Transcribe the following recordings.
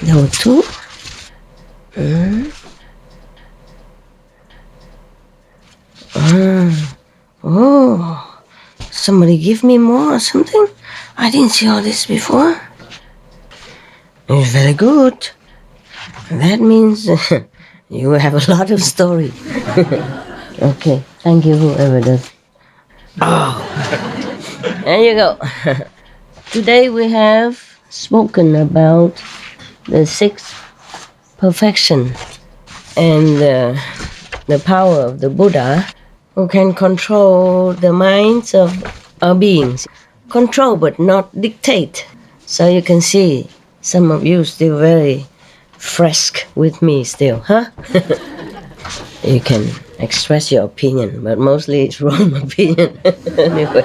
There were two. Mm. Oh, somebody give me more or something? I didn't see all this before. It's very good. That means you have a lot of story. Okay, thank you whoever does. Oh, there you go. Today we have spoken about the sixth perfection and the power of the Buddha who can control the minds of our beings. Control but not dictate. So you can see some of you still very fresh with me still, huh? You can express your opinion, but mostly it's wrong opinion. Anyway.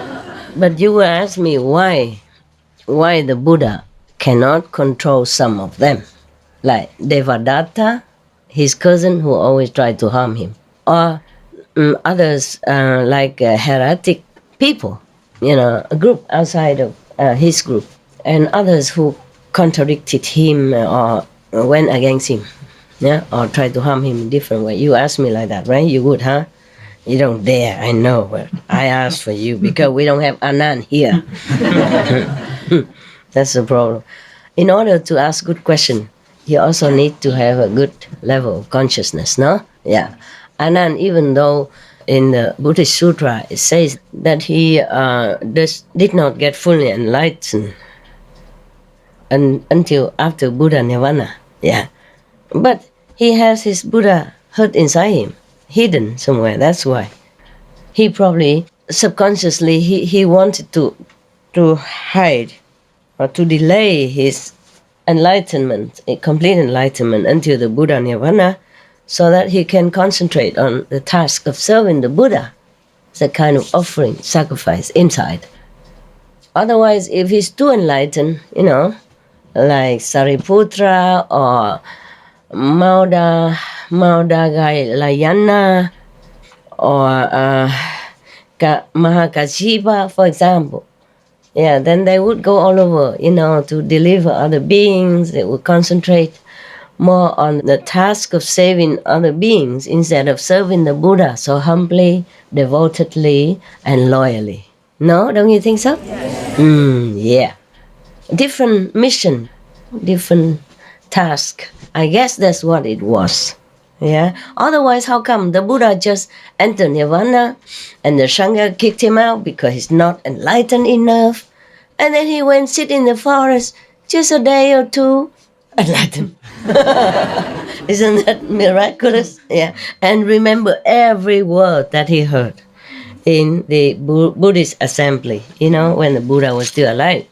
But you will ask me why the Buddha cannot control some of them. Like Devadatta, his cousin who always tried to harm him. Or others like heretic people, a group outside of his group. And others who contradicted him or went against him. Yeah, or tried to harm him in different way. You ask me like that, right? You would, huh? You don't dare, I know, but I asked for you because we don't have Anand here. That's the problem. In order to ask good question, you also need to have a good level of consciousness, no? Yeah. Anand, even though in the Buddhist Sutra it says that he did not get fully enlightened until after Buddha Nirvana, yeah. But he has his Buddha hurt inside him, hidden somewhere. That's why he probably subconsciously he wanted to hide or to delay his enlightenment, a complete enlightenment until the Buddha Nirvana, so that he can concentrate on the task of serving the Buddha. It's a kind of offering, sacrifice inside. Otherwise, if he's too enlightened, like Sariputra or Maudagalayana or Mahakashipa, for example, yeah, then they would go all over, to deliver other beings. They would concentrate more on the task of saving other beings instead of serving the Buddha so humbly, devotedly, and loyally. No, don't you think so? Yeah. Different mission, different task. I guess that's what it was. Yeah. Otherwise, how come the Buddha just entered Nirvana and the Sangha kicked him out because he's not enlightened enough? And then he went sit in the forest just a day or two, enlightened. Isn't that miraculous? Yeah. And remember every word that he heard in the Buddhist assembly, when the Buddha was still alive.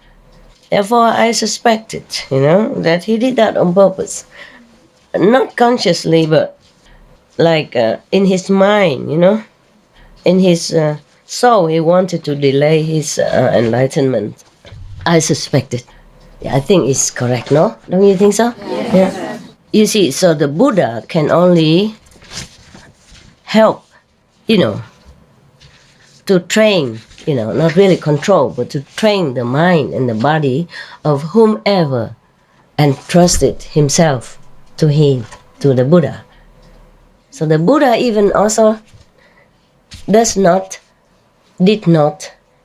Therefore, I suspected, that he did that on purpose. Not consciously, but like in his mind, in his soul, he wanted to delay his enlightenment. I suspected. Yeah, I think it's correct, no? Don't you think so? Yeah. You see, so the Buddha can only help, to train, not really control, but to train the mind and the body of whomever entrusted himself to him, to the Buddha. So the Buddha even also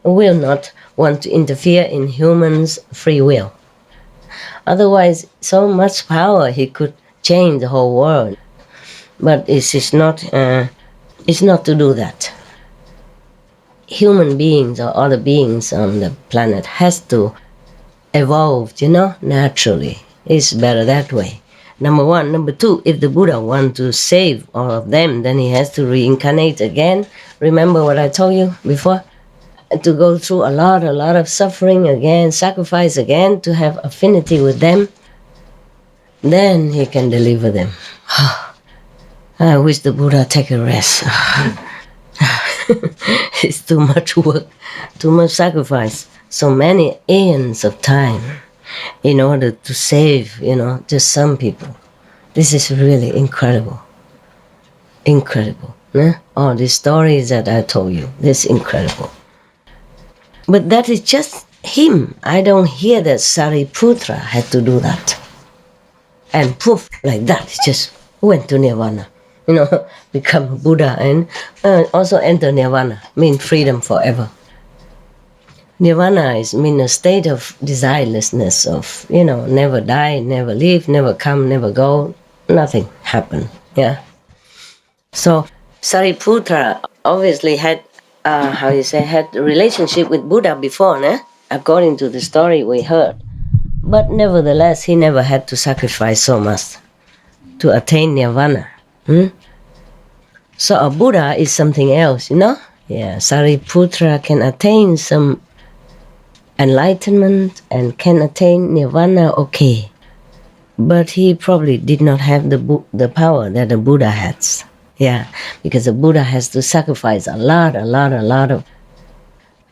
will not want to interfere in humans' free will. Otherwise, so much power, he could change the whole world. But it's not to do that. Human beings or other beings on the planet has to evolve, naturally. It's better that way. Number one. Number two, if the Buddha wants to save all of them, then he has to reincarnate again. Remember what I told you before? To go through a lot of suffering again, sacrifice again, to have affinity with them. Then he can deliver them. I wish the Buddha take a rest. It's too much work, too much sacrifice. So many aeons of time in order to save, just some people. This is really incredible. Incredible. All these stories that I told you, this is incredible. But that is just him. I don't hear that Sariputra had to do that. and poof, like that, it just went to nirvana. Become Buddha and also enter nirvana, mean freedom forever. Nirvana mean a state of desirelessness, of, never die, never leave, never come, never go, nothing happen. Yeah. So Sariputra obviously had, had a relationship with Buddha before, according to the story we heard. But nevertheless, he never had to sacrifice so much to attain nirvana. So a Buddha is something else, Yeah, Sariputra can attain some enlightenment and can attain nirvana, okay. But he probably did not have the power that a Buddha has. Yeah, because a Buddha has to sacrifice a lot of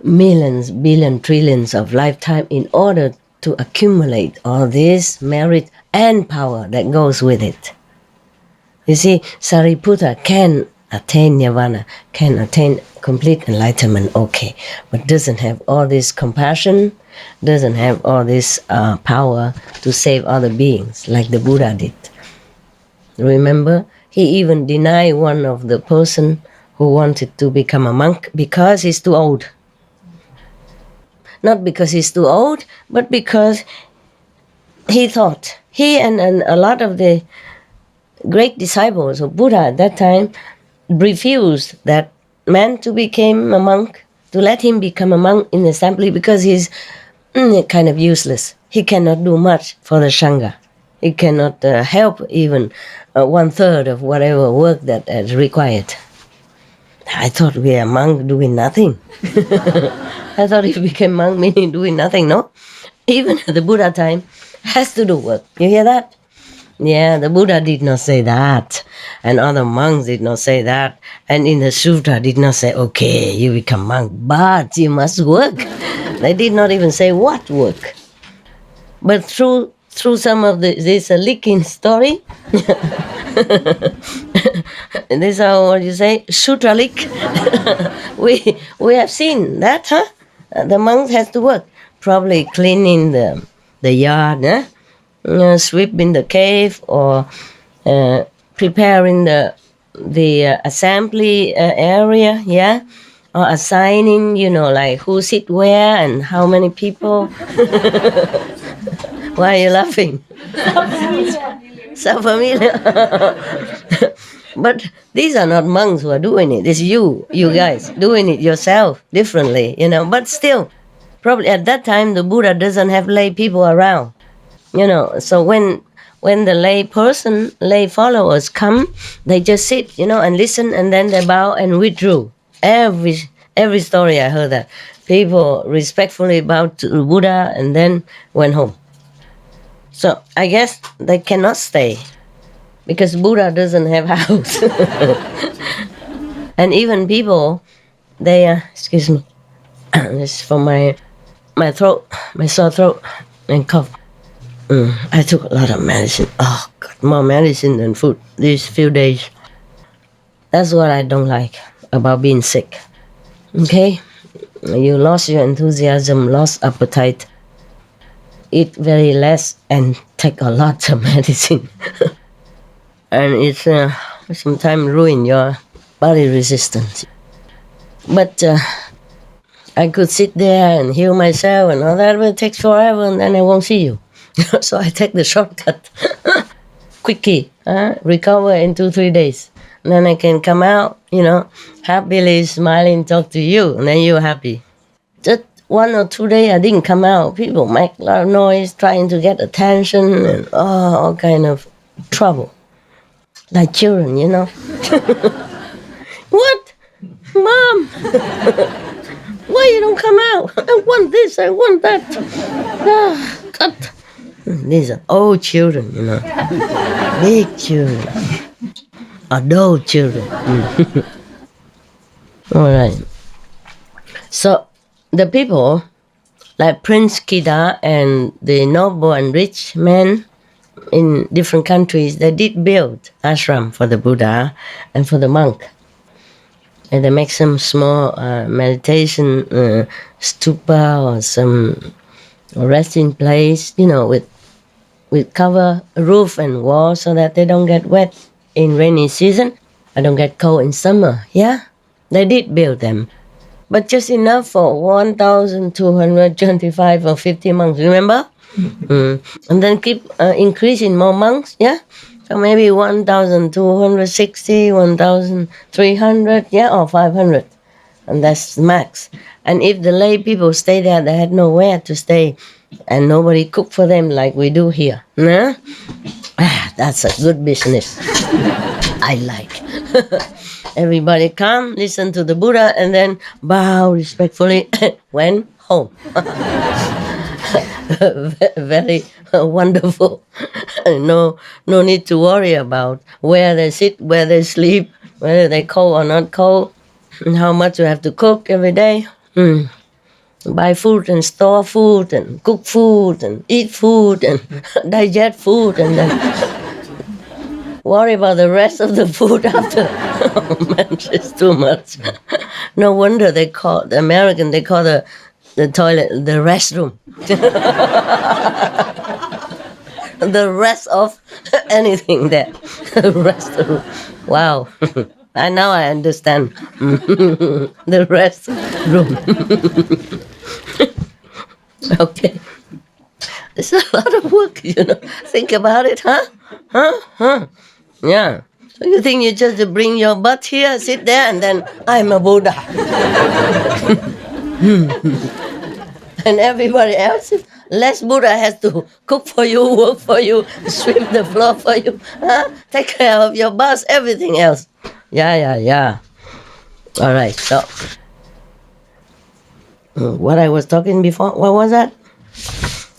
millions, billion, trillions of lifetime in order to accumulate all this merit and power that goes with it. You see, Sariputra can attain nirvana, can attain complete enlightenment, okay, but doesn't have all this compassion, doesn't have all this power to save other beings like the Buddha did. Remember, he even denied one of the person who wanted to become a monk because he's too old. Not because he's too old, but because he thought, he and a lot of the great disciples of Buddha at that time refused that man to become a monk, to let him become a monk in the assembly, because he's kind of useless. He cannot do much for the Sangha. He cannot help even 1/3 of whatever work that is required. I thought we are monk doing nothing. I thought if we became monk meaning doing nothing, no? Even at the Buddha time, has to do work. You hear that? Yeah, the Buddha did not say that. And other monks did not say that. And in the sutra did not say, okay, you become monk, but you must work. They did not even say what work. But through some of this leaking story, this is what you say, sutra leak. we have seen that, the monks has to work, probably cleaning the yard, sweeping the cave, or preparing the assembly area, yeah, or assigning, like who sit where and how many people. Why are you laughing? So familiar. But these are not monks who are doing it. It's you guys doing it yourself differently, But still, probably at that time the Buddha doesn't have lay people around, So when the lay followers come, they just sit, and listen, and then they bow and withdrew. Every story I heard that people respectfully bowed to the Buddha and then went home. So I guess they cannot stay because Buddha doesn't have house. And even people, they excuse me, this is for my throat, my sore throat and cough. I took a lot of medicine. Oh God, more medicine than food these few days. That's what I don't like about being sick. Okay, you lost your enthusiasm, lost appetite. Eat very less and take a lot of medicine. And it's sometimes ruin your body resistance. But I could sit there and heal myself and all that, but it takes forever and then I won't see you. So I take the shortcut. Quickie, recover in 2-3 days. And then I can come out, happily smiling, talk to you, and then you're happy. Just 1 or 2 days I didn't come out, people make a lot of noise trying to get attention and all kind of trouble. Like children, What? Mom! Why you don't come out? I want this, I want that. God. These are old children, Big children. Adult children. All right. So the people, like Prince Kida and the noble and rich men in different countries, they did build ashram for the Buddha and for the monk. And they make some small meditation stupa or some resting place, with with cover roof and wall so that they don't get wet in rainy season and don't get cold in summer. Yeah, they did build them, but just enough for 1,225 or 50 monks. Remember? And then keep increasing more monks. Yeah. So maybe 1,260, 1,300, yeah, or 500. And that's max. And if the lay people stay there, they had nowhere to stay and nobody cook for them like we do here. Nah? That's a good business. I like. Everybody come, listen to the Buddha, and then bow respectfully, went home. Very wonderful. No need to worry about where they sit, where they sleep, whether they cold or not cold, and how much you have to cook every day. Buy food and store food and cook food and eat food and digest food and then worry about the rest of the food after. Oh man, it's too much. No wonder they call the American, they call the toilet the restroom. The rest of anything there. The rest of, wow. Now I understand. The rest room. Okay. It's a lot of work, Think about it, huh? Yeah. So you think you just bring your butt here, sit there, and then I'm a Buddha. And everybody else, less Buddha has to cook for you, work for you, sweep the floor for you, take care of your bus, everything else. Yeah. All right, so what I was talking before, what was that?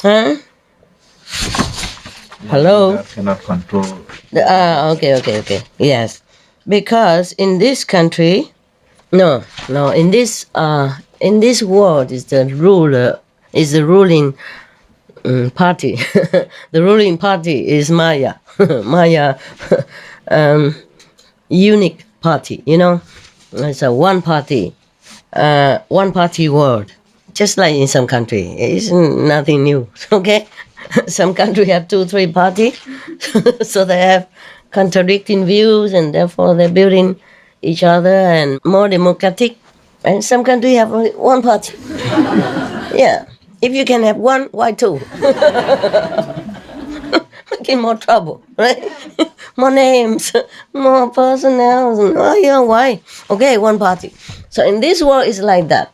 Huh? Hello? That cannot control. Okay. Yes. Because in this country, in this world is the ruling party. The ruling party is Maya. Maya, unique party, It's a one party world. Just like in some country. It's nothing new, okay? Some country have 2-3 parties, so they have contradicting views and therefore they're building each other and more democratic. And some country have only one party. Yeah. If you can have one, why two? Making more trouble, right? More names, more personnel. Oh, yeah, why? Okay, one party. So in this world, it's like that.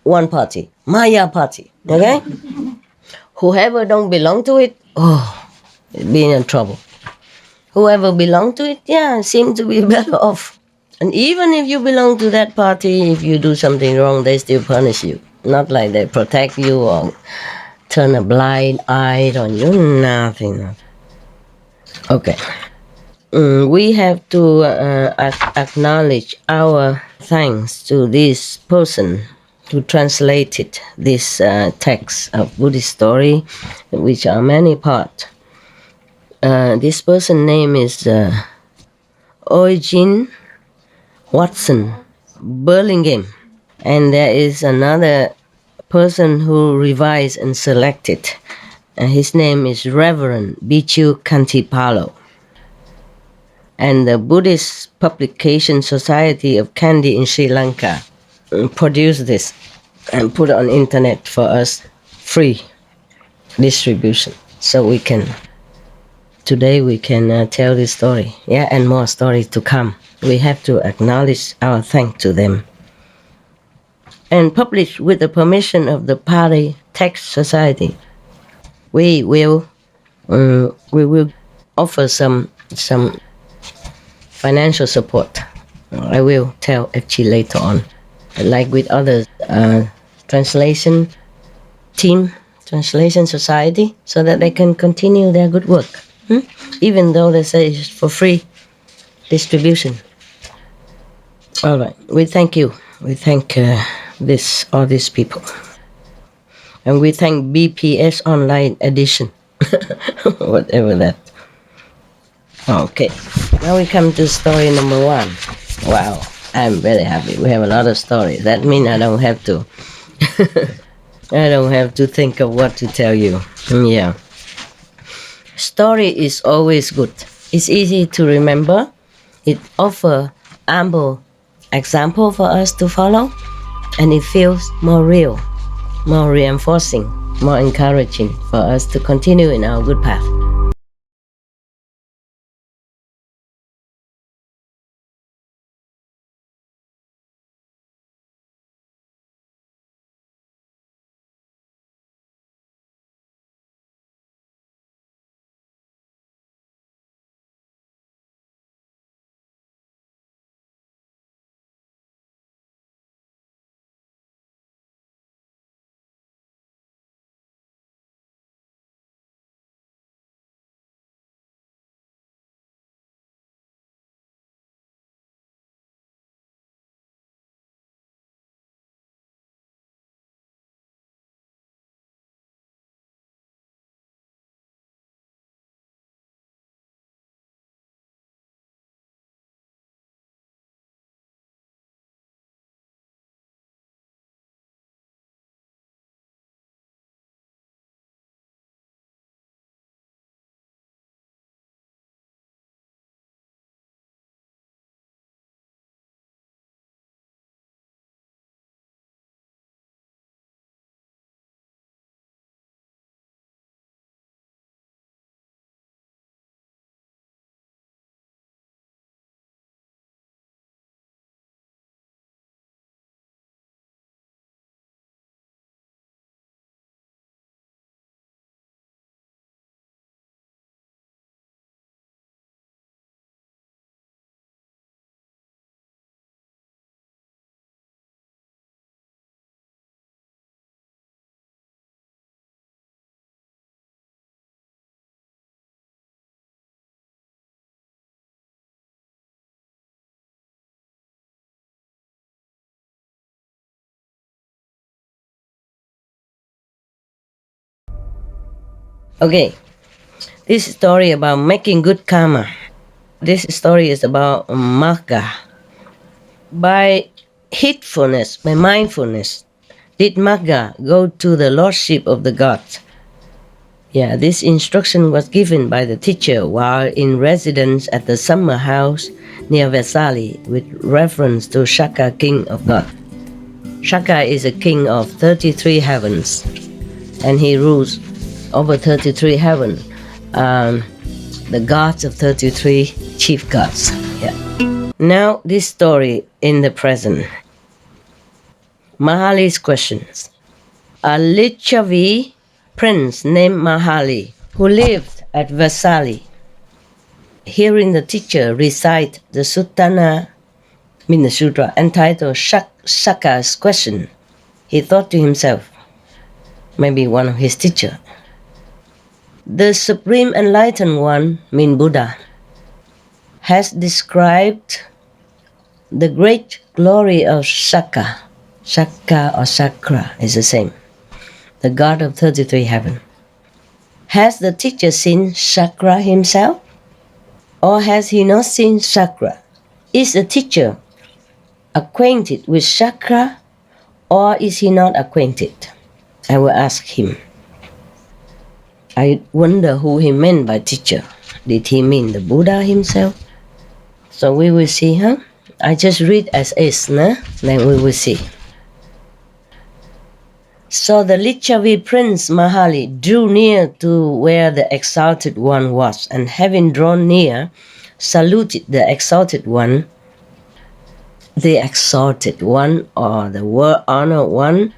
One party. Maya party. Okay? Whoever don't belong to it, be in trouble. Whoever belong to it, seem to be better off. And even if you belong to that party, if you do something wrong, they still punish you. Not like they protect you or turn a blind eye on you. Nothing. Okay. We have to acknowledge our thanks to this person who translated this text of Buddhist story, which are many parts. This person's name is Eugene Watson Burlingame, and there is another person who revised and selected, and his name is Reverend Bichu Kantipalo. And the Buddhist Publication Society of Kandy in Sri Lanka produced this and put it on internet for us, free distribution, so today we can tell this story, and more stories to come. We have to acknowledge our thanks to them. And published with the permission of the Pali Text Society, we will offer some financial support. I will tell actually later on, like with other translation society, so that they can continue their good work, even though they say it's for free distribution. All right, we thank you. We thank all these people, and we thank BPS Online Edition, whatever that. Okay, now we come to story number 1. Wow, I'm very happy. We have a lot of stories. That means I don't have to. I don't have to think of what to tell you. Yeah. Story is always good. It's easy to remember. It offers ample example for us to follow, and it feels more real, more reinforcing, more encouraging for us to continue in our good path. Okay, this story about making good karma. This story is about Magha. By heedfulness, by mindfulness, did Magha go to the lordship of the gods? Yeah, this instruction was given by the teacher while in residence at the summer house near Versailles with reference to Shaka, king of God. Shaka is a king of 33 heavens, and he rules over 33 heavens, the gods of 33 chief gods. Yeah. Now this story in the present. Mahali's questions. A Lichavi prince named Mahali, who lived at Versailles, hearing the teacher recite the Suttana, the sutra entitled Shaka's question, he thought to himself, maybe one of his teachers, the Supreme Enlightened One, Buddha, has described the great glory of Shaka. Shaka or Chakra is the same, the god of 33 heaven. Has the teacher seen Chakra himself? Or has he not seen Chakra? Is the teacher acquainted with Chakra, or is he not acquainted? I will ask him. I wonder who he meant by teacher. Did he mean the Buddha himself? So we will see, huh? I just read as is, nah? Then we will see. So the Lichavi prince Mahali drew near to where the exalted one was, and having drawn near, saluted the exalted one, or the honored one,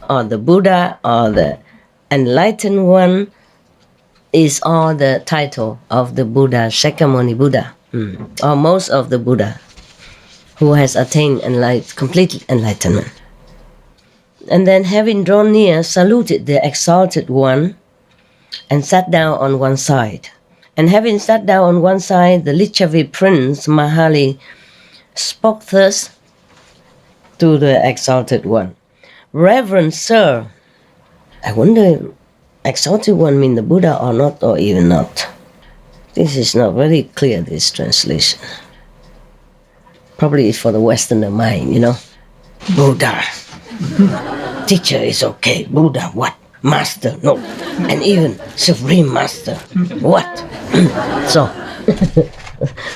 or the Buddha, or the enlightened one, is all the title of the Buddha, Shakyamuni Buddha, or most of the Buddha who has attained complete enlightenment. And then having drawn near, saluted the exalted one and sat down on one side. And having sat down on one side, the Lichavi prince Mahali spoke thus to the exalted one. Reverend sir, I wonder exalted one mean the Buddha or not, or even not. This is not very clear, this translation. Probably it's for the Westerner mind, Buddha. Teacher is okay. Buddha what? master, no, and even supreme master. What? So,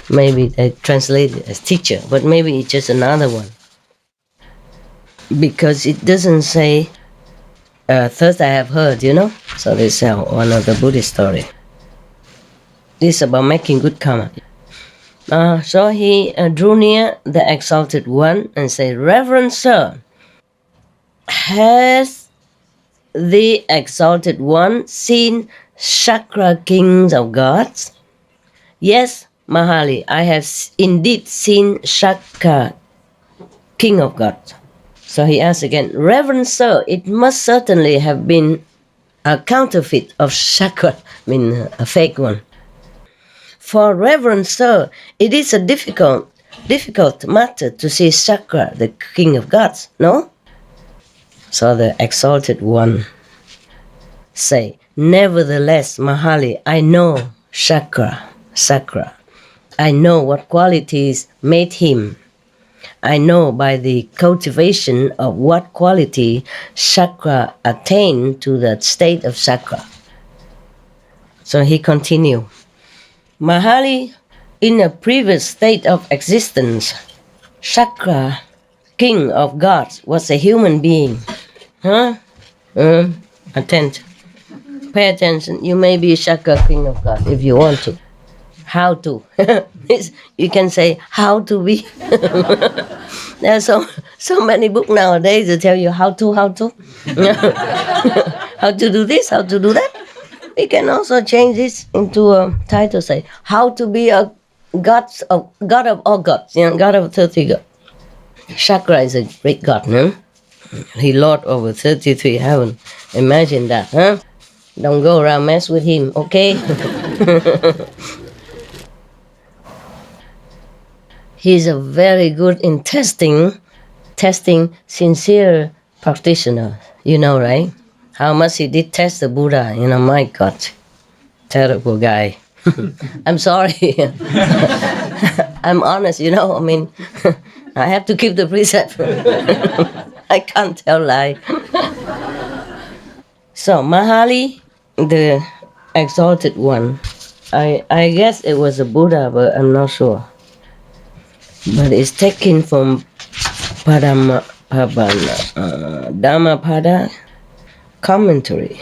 maybe they translate it as teacher, but maybe it's just another one. Because it doesn't say, first I have heard, So this is one of the Buddhist story. This is about making good karma. So he drew near the Exalted One and said, Reverend Sir, has the Exalted One seen Chakra Kings of Gods? Yes, Mahali, I have indeed seen Chakra King of Gods. So he asked again, Reverend Sir, it must certainly have been a counterfeit of Chakra, a fake one. For Reverend Sir, it is a difficult matter to see Chakra, the King of Gods, no? So the Exalted One say, Nevertheless, Mahali, I know Chakra. I know what qualities made him. I know by the cultivation of what quality Chakra attained to the state of Chakra. So he continued, Mahali, in a previous state of existence, Chakra, King of Gods, was a human being. Attention. Pay attention. You may be Chakra, King of God if you want to. How to? You can say, how to be. There are so many books nowadays that tell you how to. How to do this, how to do that. We can also change this into a title, say, how to be a God of all gods, God of 30 gods. Chakra is a great God, no? He lord over 33 heaven. Imagine that, huh? Don't go around mess with him, okay? He's a very good in testing sincere practitioner. You know, right? How much he did test the Buddha. My God. Terrible guy. I'm sorry. I'm honest, I have to keep the precept. I can't tell lie. So, Mahali, the Exalted One, I guess it was a Buddha, but I'm not sure. But it's taken from Dhammapada commentary.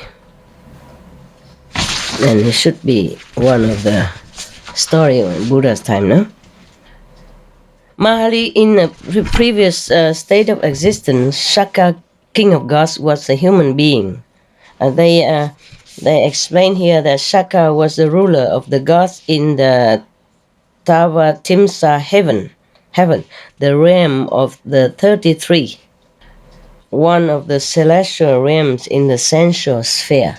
And it should be one of the story in Buddha's time, no? Mahali, in a previous state of existence, Shaka, King of Gods, was a human being. They explain here that Shaka was the ruler of the gods in the Tavatimsa heaven, the realm of the 33, one of the celestial realms in the sensual sphere.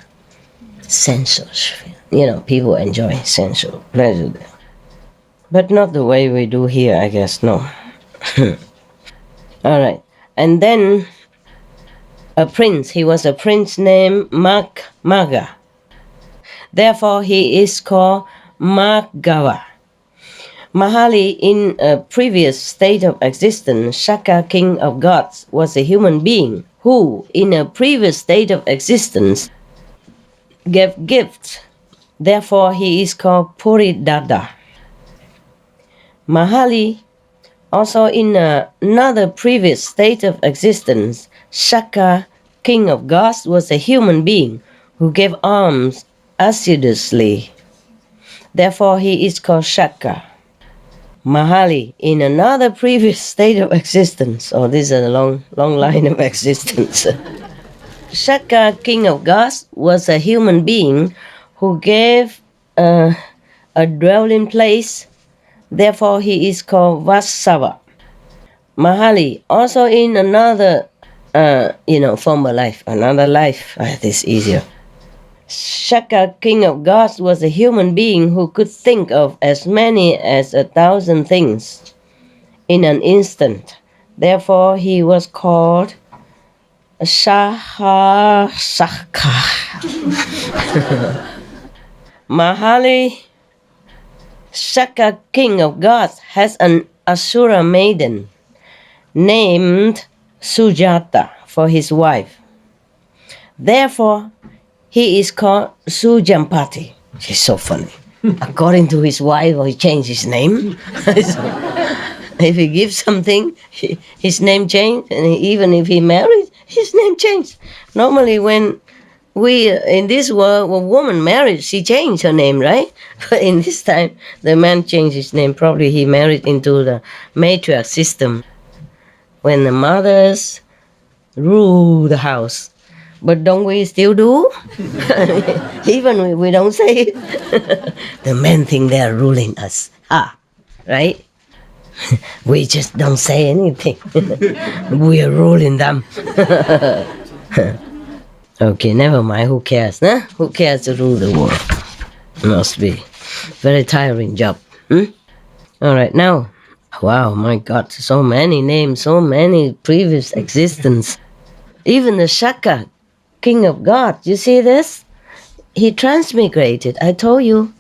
People enjoy sensual pleasure there. But not the way we do here, I guess, no. All right. And then he was a prince named Magha. Therefore, he is called Maghawa. Mahali, in a previous state of existence, Shaka, King of Gods, was a human being who, in a previous state of existence, gave gifts. Therefore, he is called Puridada. Mahali, also in another previous state of existence, Shaka, King of Gods, was a human being who gave alms assiduously. Therefore, he is called Shaka. Mahali, in another previous state of existence, this is a long line of existence. Shaka, King of Gods, was a human being who gave a dwelling place. Therefore, he is called Vasava. Mahali, also in another, former life, another life. This is easier. Shaka, King of Gods, was a human being who could think of as many as 1,000 things in an instant. Therefore, he was called Sahasaka. Mahali, Shaka, King of Gods, has an Asura maiden named Sujata for his wife. Therefore, he is called Sujampati. He's so funny. According to his wife, he changed his name. If he gives something, his name changed, and even if he married, his name changed. Normally, when we in this world, when a woman married, she changed her name, right? But in this time, the man changed his name. Probably he married into the matriarch system, when the mothers rule the house. But don't we still do? Even we don't say it. The men think they are ruling us. Right? We just don't say anything. We are ruling them. Okay, never mind. Who cares? Huh? Who cares to rule the world? Must be very tiring job. All right, now. Wow, my God, so many names, so many previous existence. Even the Shaka, king of God, you see this? He transmigrated, I told you.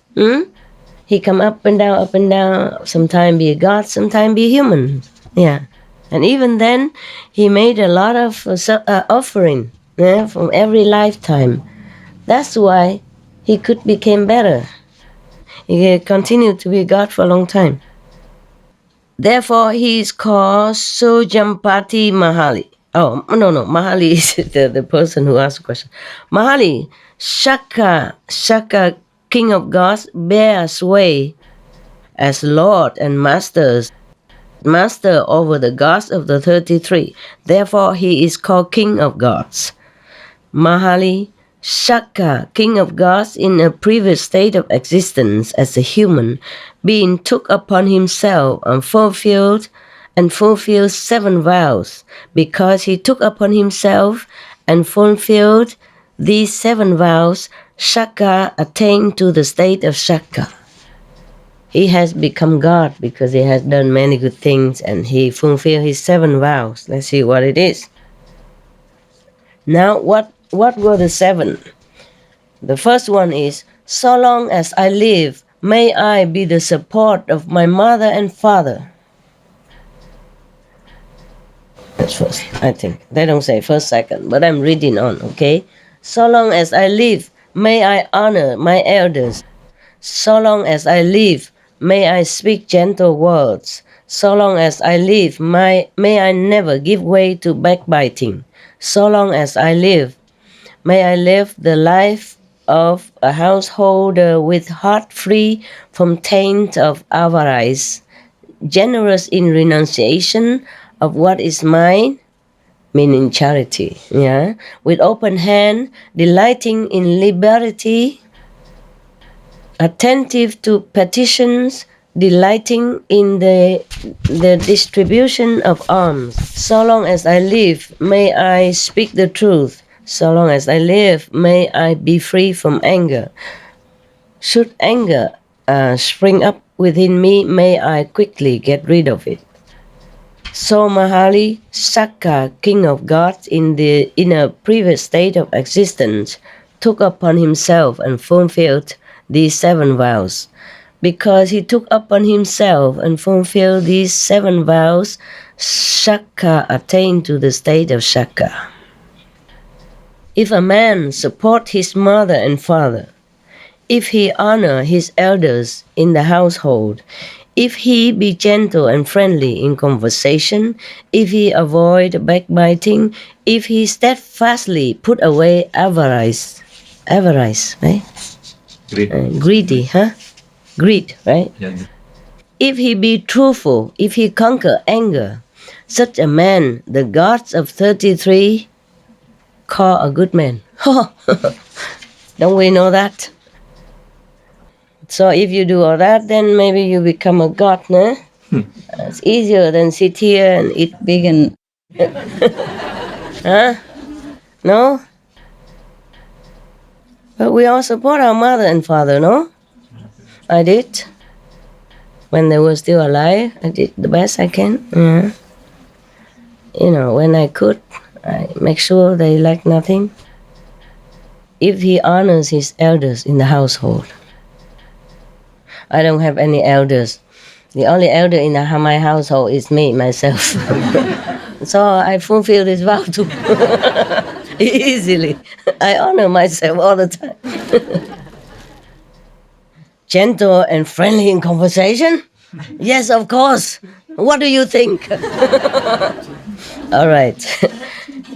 He come up and down, sometimes be a god, sometimes be human. Yeah. And even then, he made a lot of offering from every lifetime. That's why he could become better. He continued to be a god for a long time. Therefore, he is called Sujampati Mahali. Oh, no, Mahali is the person who asked the question. Mahali, Shaka, king of gods, bear sway as lord and master over the gods of the 33. Therefore, he is called king of gods. Mahali, Shaka, king of gods, in a previous state of existence as a human being, took upon himself and fulfilled 7 vows. Because he took upon himself and fulfilled these 7 vows, Shaka attained to the state of Shaka. He has become God because he has done many good things and he fulfilled his 7 vows. Let's see what it is. Now, what were the 7? The first one is, so long as I live, may I be the support of my mother and father. That's first, I think. They don't say first, second, but I'm reading on, okay? So long as I live, may I honor my elders. So long as I live, may I speak gentle words. So long as I live, may I never give way to backbiting. So long as I live, may I live the life of a householder with heart free from taint of avarice, generous in renunciation of what is mine, meaning charity, with open hand, delighting in liberty, attentive to petitions, delighting in the distribution of alms. So long as I live, may I speak the truth. So long as I live, may I be free from anger. Should anger spring up within me, may I quickly get rid of it. So Mahali, Shaka, king of gods, in a previous state of existence, took upon himself and fulfilled these 7 vows. Because he took upon himself and fulfilled these 7 vows, Shaka attained to the state of Shaka. If a man support his mother and father, if he honor his elders in the household, if he be gentle and friendly in conversation, if he avoid backbiting, if he steadfastly put away avarice, right? Greedy, huh? Greed, right? Yeah. If he be truthful, if he conquer anger, such a man the gods of 33 call a good man. Don't we know that? So if you do all that, then maybe you become a god, no? It's easier than sit here and eat vegan. Huh? No? But we all support our mother and father, no? I did. When they were still alive, I did the best I can. Yeah. When I could, I make sure they lack nothing. If he honors his elders in the household. I don't have any elders. The only elder in my household is me, myself. So I fulfill this vow too. Easily. I honor myself all the time. Gentle and friendly in conversation? Yes, of course. What do you think? All right.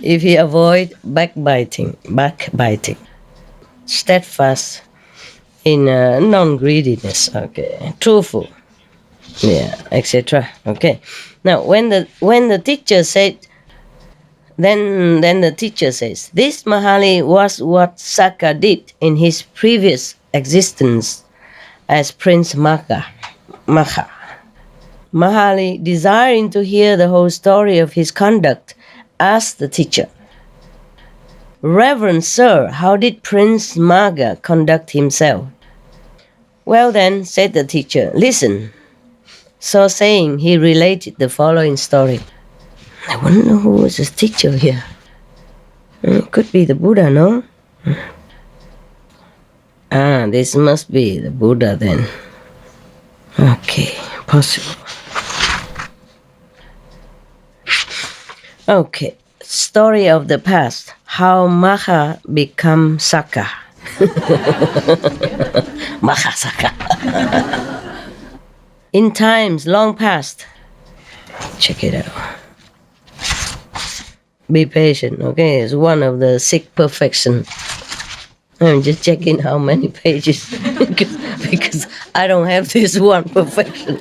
If he avoid backbiting, steadfast in non-greediness, okay, truthful, yeah, etc. Okay. Now, when the teacher said, then the teacher says, this Mahali was what Saka did in his previous existence as Prince Magha. Mahali, desiring to hear the whole story of his conduct, asked the teacher, Reverend Sir, how did Prince Magha conduct himself? Well then, said the teacher, listen. So saying, he related the following story. I wonder who was his teacher here. It could be the Buddha, no? This must be the Buddha then. Okay, possible. Okay, story of the past. How Magha become Saka. Magha Saka. In times long past. Check it out. Be patient, okay? It's one of the 6 perfection. I'm just checking how many pages because I don't have this one perfection.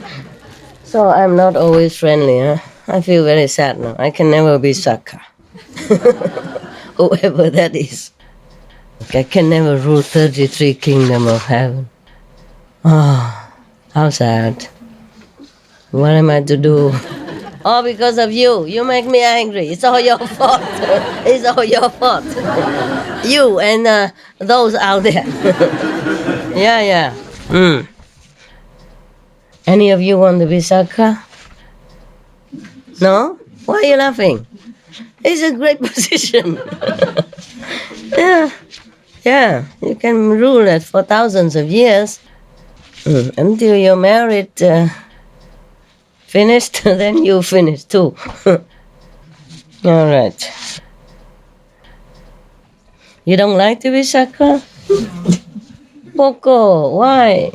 So I'm not always friendly, huh? I feel very sad now. I can never be Saka. Whoever that is. I can never rule 33 kingdom of heaven. Oh, how sad. What am I to do? All because of you. You make me angry. It's all your fault. It's all your fault. You and those out there. Yeah. Any of you want to be Saka? No? Why are you laughing? It's a great position. Yeah. You can rule it for thousands of years. Until you're married... finished, then you finish too. All right. You don't like to be Saka? Poco, why?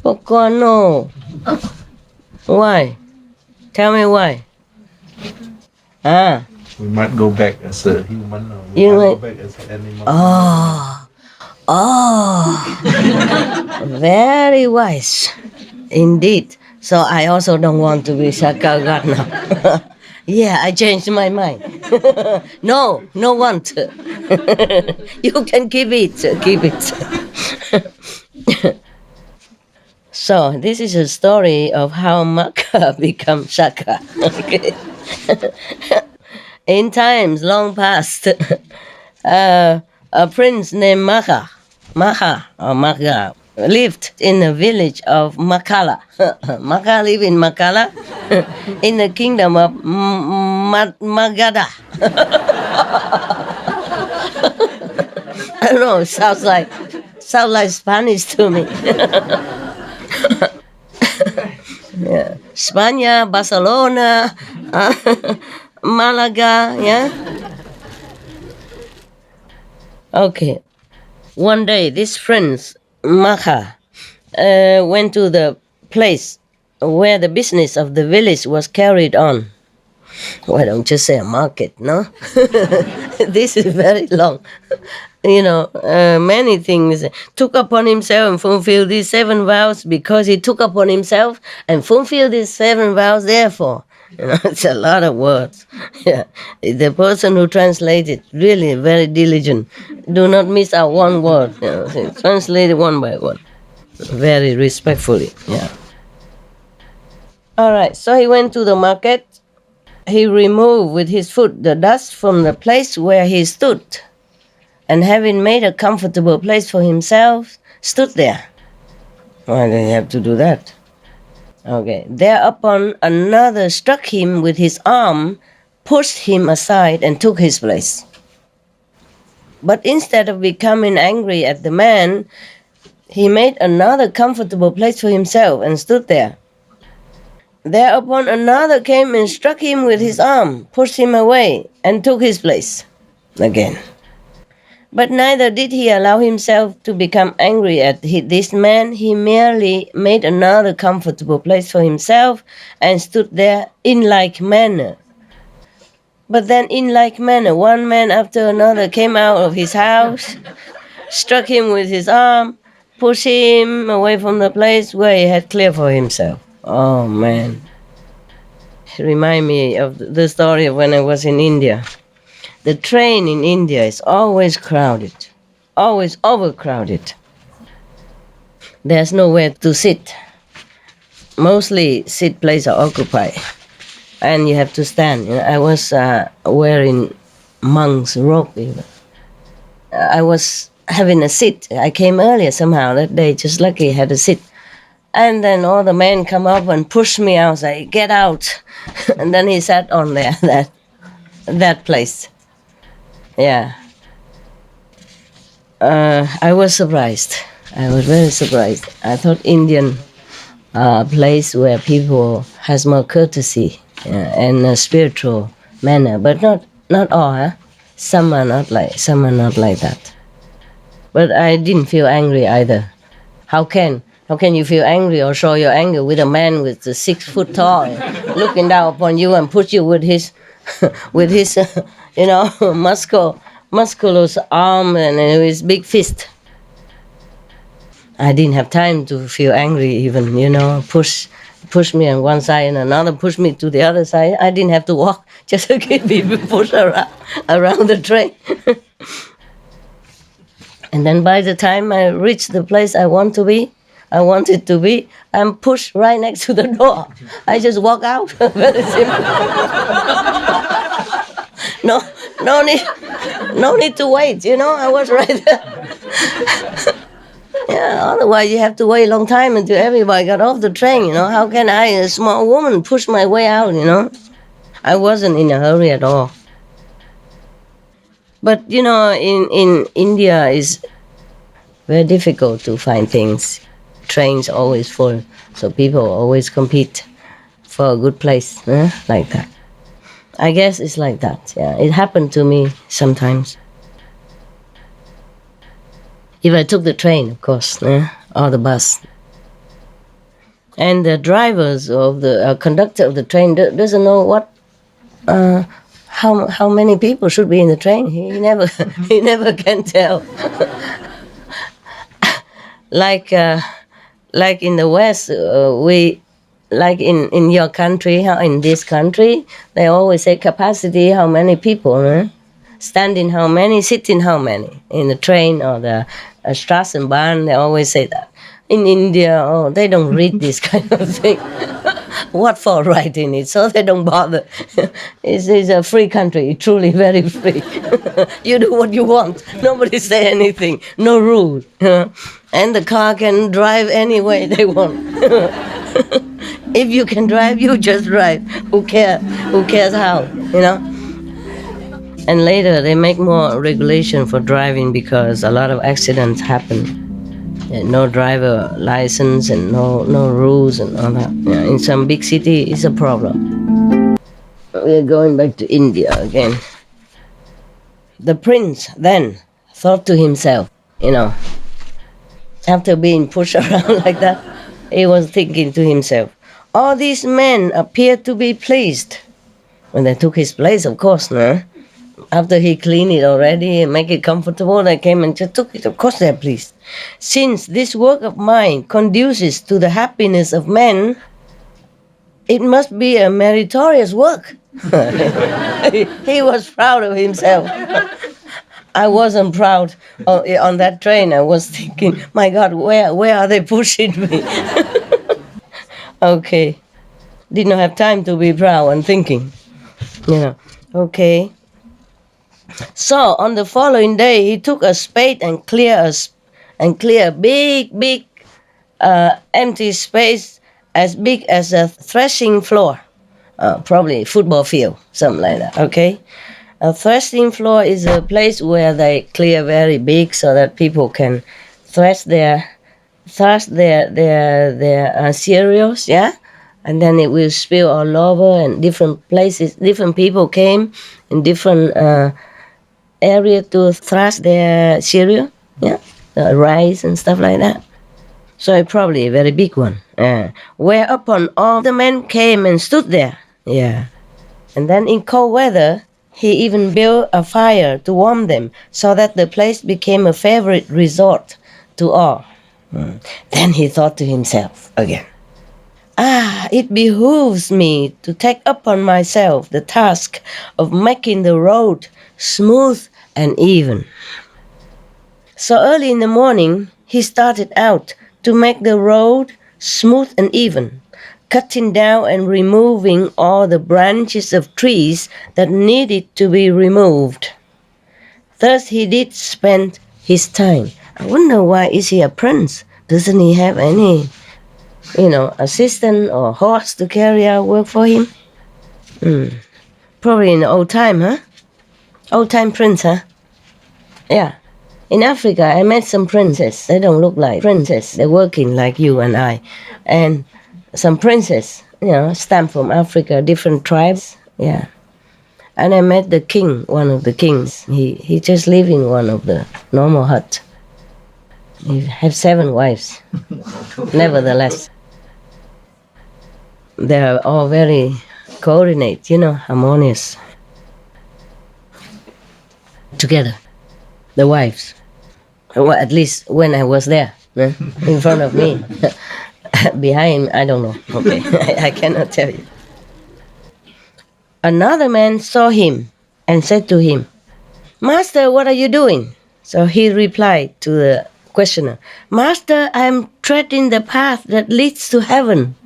Poco, no. Why? Tell me why. We might go back as a human, or we You might might- go back as an animal. Very wise. Indeed. So I also don't want to be Saka God now. Yeah, I changed my mind. No want. You can keep it. So this is a story of how Magha become Saka. Okay. In times long past, a prince named Magha lived in the village of Makala. Magha lived in Makala, in the kingdom of Magadha. I don't know, sounds like Spanish to me. Yeah. Spania, Barcelona, Malaga, yeah? Okay. One day, this prince, Magha, went to the place where the business of the village was carried on. Why don't you say a market, no? This is very long. Many things. Took upon himself and fulfilled these 7 vows because he took upon himself and fulfilled these 7 vows, therefore. It's a lot of words. Yeah. The person who translated, really very diligent. Do not miss out one word. Translate it one by one. Very respectfully, yeah. All right, so he went to the market. He removed with his foot the dust from the place where he stood, and having made a comfortable place for himself, stood there. Why did he have to do that? Okay. Thereupon another struck him with his arm, pushed him aside, and took his place. But instead of becoming angry at the man, he made another comfortable place for himself and stood there. Thereupon another came and struck him with his arm, pushed him away, and took his place. again. But neither did he allow himself to become angry at this man. He merely made another comfortable place for himself and stood there in like manner. But then in like manner, one man after another came out of his house, struck him with his arm, pushed him away from the place where he had cleared for himself. Oh man. It reminds me of the story of when I was in India. The train in India is always crowded, always overcrowded. There's nowhere to sit. Mostly seat places are occupied, and you have to stand. I was wearing monk's robe even. I was having a seat. I came earlier somehow that day, just lucky had a seat. And then all the men come up and push me out, say, "Get out." And then he sat on there, that place. Yeah. I was surprised. I was very surprised. I thought Indian place where people has more courtesy and a spiritual manner, but not all. Huh? Some are not like that. But I didn't feel angry either. How can you feel angry or show your anger with a man with 6 foot tall looking down upon you and push you with his musculous arm and his big fist? I didn't have time to feel angry even, push me on one side and another push me to the other side. I didn't have to walk, just to keep people pushed around the train. And then by the time I reached the place I wanted to be, I'm pushed right next to the door. I just walk out. Very simple. No need to wait, I was right there. Yeah, otherwise you have to wait a long time until everybody got off the train, How can I, a small woman, push my way out, I wasn't in a hurry at all. But, in India is very difficult to find things. Trains always full, so people always compete for a good place, like that. I guess it's like that, yeah. It happened to me sometimes. If I took the train, of course, or the bus. And the drivers of the conductor of the train doesn't know what, how many people should be in the train. He never can tell. Like in the West, like in your country, in this country, they always say capacity, how many people, stand in how many, sit in how many, in the train or the Straßenbahn, they always say that. In India, they don't read this kind of thing. What for writing it? So they don't bother. It's a free country, truly very free. You do what you want. Nobody say anything. No rule. And the car can drive any way they want. If you can drive, you just drive. Who cares? Who cares how? And later they make more regulation for driving because a lot of accidents happen. No driver license and no rules and all that. Yeah, in some big city, it's a problem. We're going back to India again. The prince then thought to himself, after being pushed around like that, he was thinking to himself, all these men appear to be pleased. When they took his place, of course, no? After he cleaned it already and make it comfortable, they came and just took it. Of course they're pleased. Since this work of mine conduces to the happiness of men, it must be a meritorious work. He was proud of himself. I wasn't proud on that train. I was thinking, my God, where are they pushing me? Okay. Did not have time to be proud and thinking. Okay. So on the following day, he took a spade and clear a big empty space as big as a threshing floor, probably football field, something like that. Okay, a threshing floor is a place where they clear very big so that people can thresh their cereals, yeah. And then it will spill all over, and different places, different people came in different area to thrash their cereal, yeah, rice and stuff like that. So it's probably a very big one. Whereupon all the men came and stood there. Yeah. And then in cold weather, he even built a fire to warm them, so that the place became a favorite resort to all. Then he thought to himself again, it behooves me to take upon myself the task of making the road smooth and even. So early in the morning, he started out to make the road smooth and even, cutting down and removing all the branches of trees that needed to be removed. Thus he did spend his time. I wonder, why is he a prince? Doesn't he have any, assistant or horse to carry out work for him? Probably in the old time, huh? Old time prince, huh? Yeah. In Africa, I met some princes. They don't look like princes. They're working like you and I. And some princes, stamped from Africa, different tribes. Yeah. And I met the king, one of the kings. He just lived in one of the normal huts. He had 7 wives. Nevertheless, they are all very coordinated, harmonious. Together, the wives. Well, at least when I was there, in front of me. Behind, I don't know. Okay, I cannot tell you. Another man saw him and said to him, "Master, what are you doing?" So he replied to the questioner, "Master, I am treading the path that leads to heaven."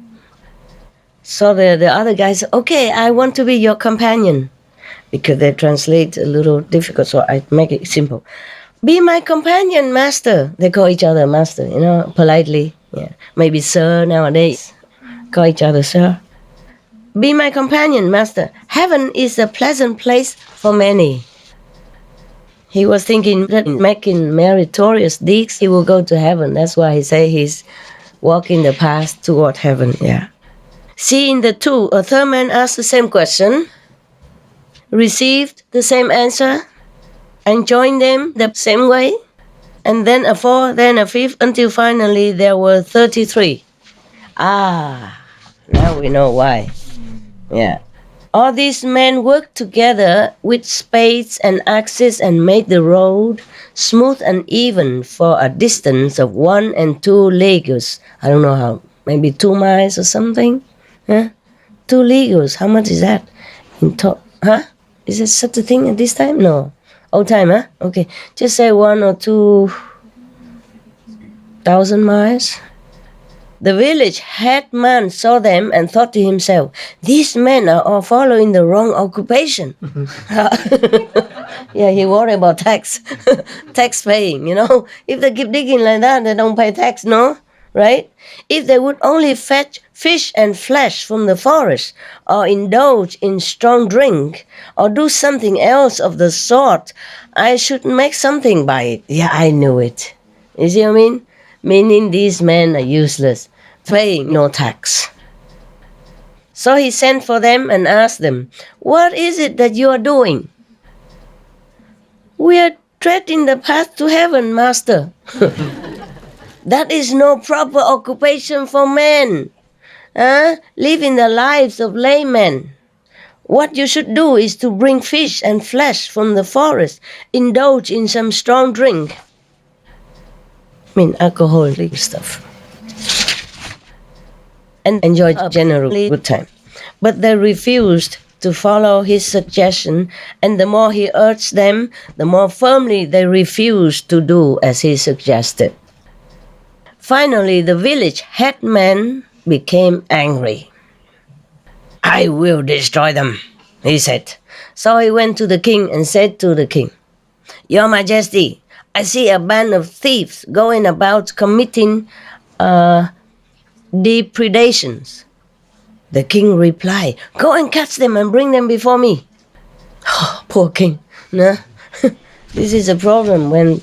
So the other guy said, "Okay, I want to be your companion." Because they translate a little difficult, so I make it simple. "Be my companion, master." They call each other master, politely. Yeah. Maybe sir nowadays. Call each other sir. "Be my companion, master. Heaven is a pleasant place for many." He was thinking that making meritorious deeds, he will go to heaven. That's why he say he's walking the path toward heaven. Yeah. Seeing the two, a third man asked the same question, received the same answer, and joined them the same way. And then a fourth, then a fifth, until finally there were 33. Now we know why. Yeah. All these men worked together with spades and axes and made the road smooth and even for a distance of 1 and 2 leagues. I don't know how, maybe 2 miles or something. Huh? 2 leagues, how much is that? Is there such a thing at this time? No. Old time, huh? Okay. Just say 1 or 2,000 miles. The village headman saw them and thought to himself, "These men are all following the wrong occupation." Yeah, he worried about tax paying, If they keep digging like that, they don't pay tax, no? Right? If they would only fetch fish and flesh from the forest, or indulge in strong drink, or do something else of the sort, I should make something by it. Yeah, I knew it. You see what I mean? Meaning these men are useless, paying no tax. So he sent for them and asked them, "What is it that you are doing?" "We are treading the path to heaven, master." "That is no proper occupation for men. Living the lives of laymen. What you should do is to bring fish and flesh from the forest, indulge in some strong drink." Alcoholic stuff. And enjoy a generally good time. But they refused to follow his suggestion, and the more he urged them, the more firmly they refused to do as he suggested. Finally, the village headman became angry. "I will destroy them," he said. So he went to the king and said to the king, "Your Majesty, I see a band of thieves going about committing depredations." The king replied, "Go and catch them and bring them before me." Poor king. No? This is a problem when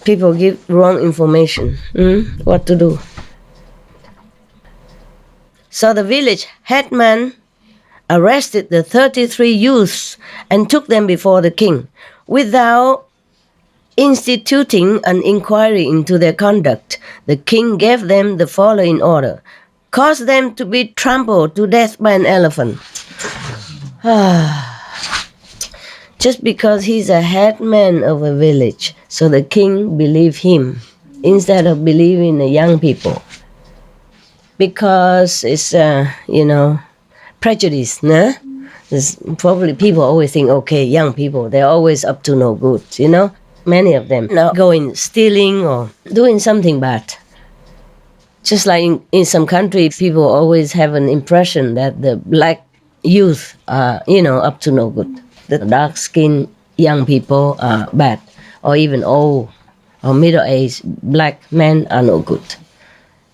people give wrong information. What to do? So the village headman arrested the 33 youths and took them before the king. Without instituting an inquiry into their conduct, the king gave them the following order: cause them to be trampled to death by an elephant. Just because he's a headman of a village, so the king believed him instead of believing the young people. Because it's, prejudice, no? There's probably people always think, okay, young people, they're always up to no good, Many of them now going stealing or doing something bad. Just like in some countries, people always have an impression that the black youth are, up to no good. The dark-skinned young people are bad, or even old or middle-aged black men are no good.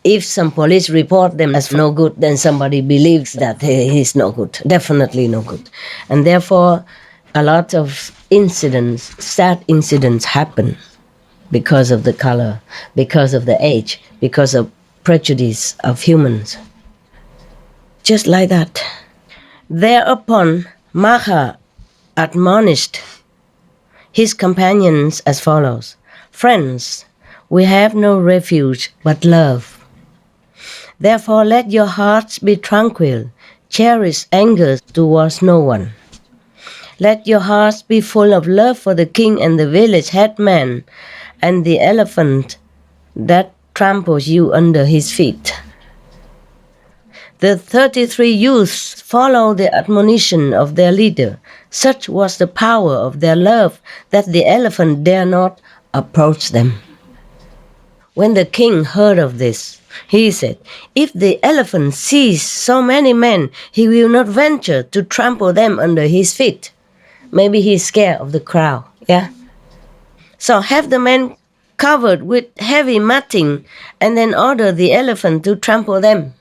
If some police report them as no good, then somebody believes that he's no good, definitely no good. And therefore, a lot of incidents, sad incidents happen because of the color, because of the age, because of prejudice of humans. Just like that. Thereupon, Magha admonished his companions as follows: friends, we have no refuge but love. Therefore let your hearts be tranquil, cherish anger towards no one. Let your hearts be full of love for the king and the village headman and the elephant that tramples you under his feet. The 33 youths followed the admonition of their leader. Such was the power of their love that the elephant dare not approach them. When the king heard of this, he said, if the elephant sees so many men, he will not venture to trample them under his feet. Maybe he's scared of the crowd, yeah? So have the men covered with heavy matting and then order the elephant to trample them.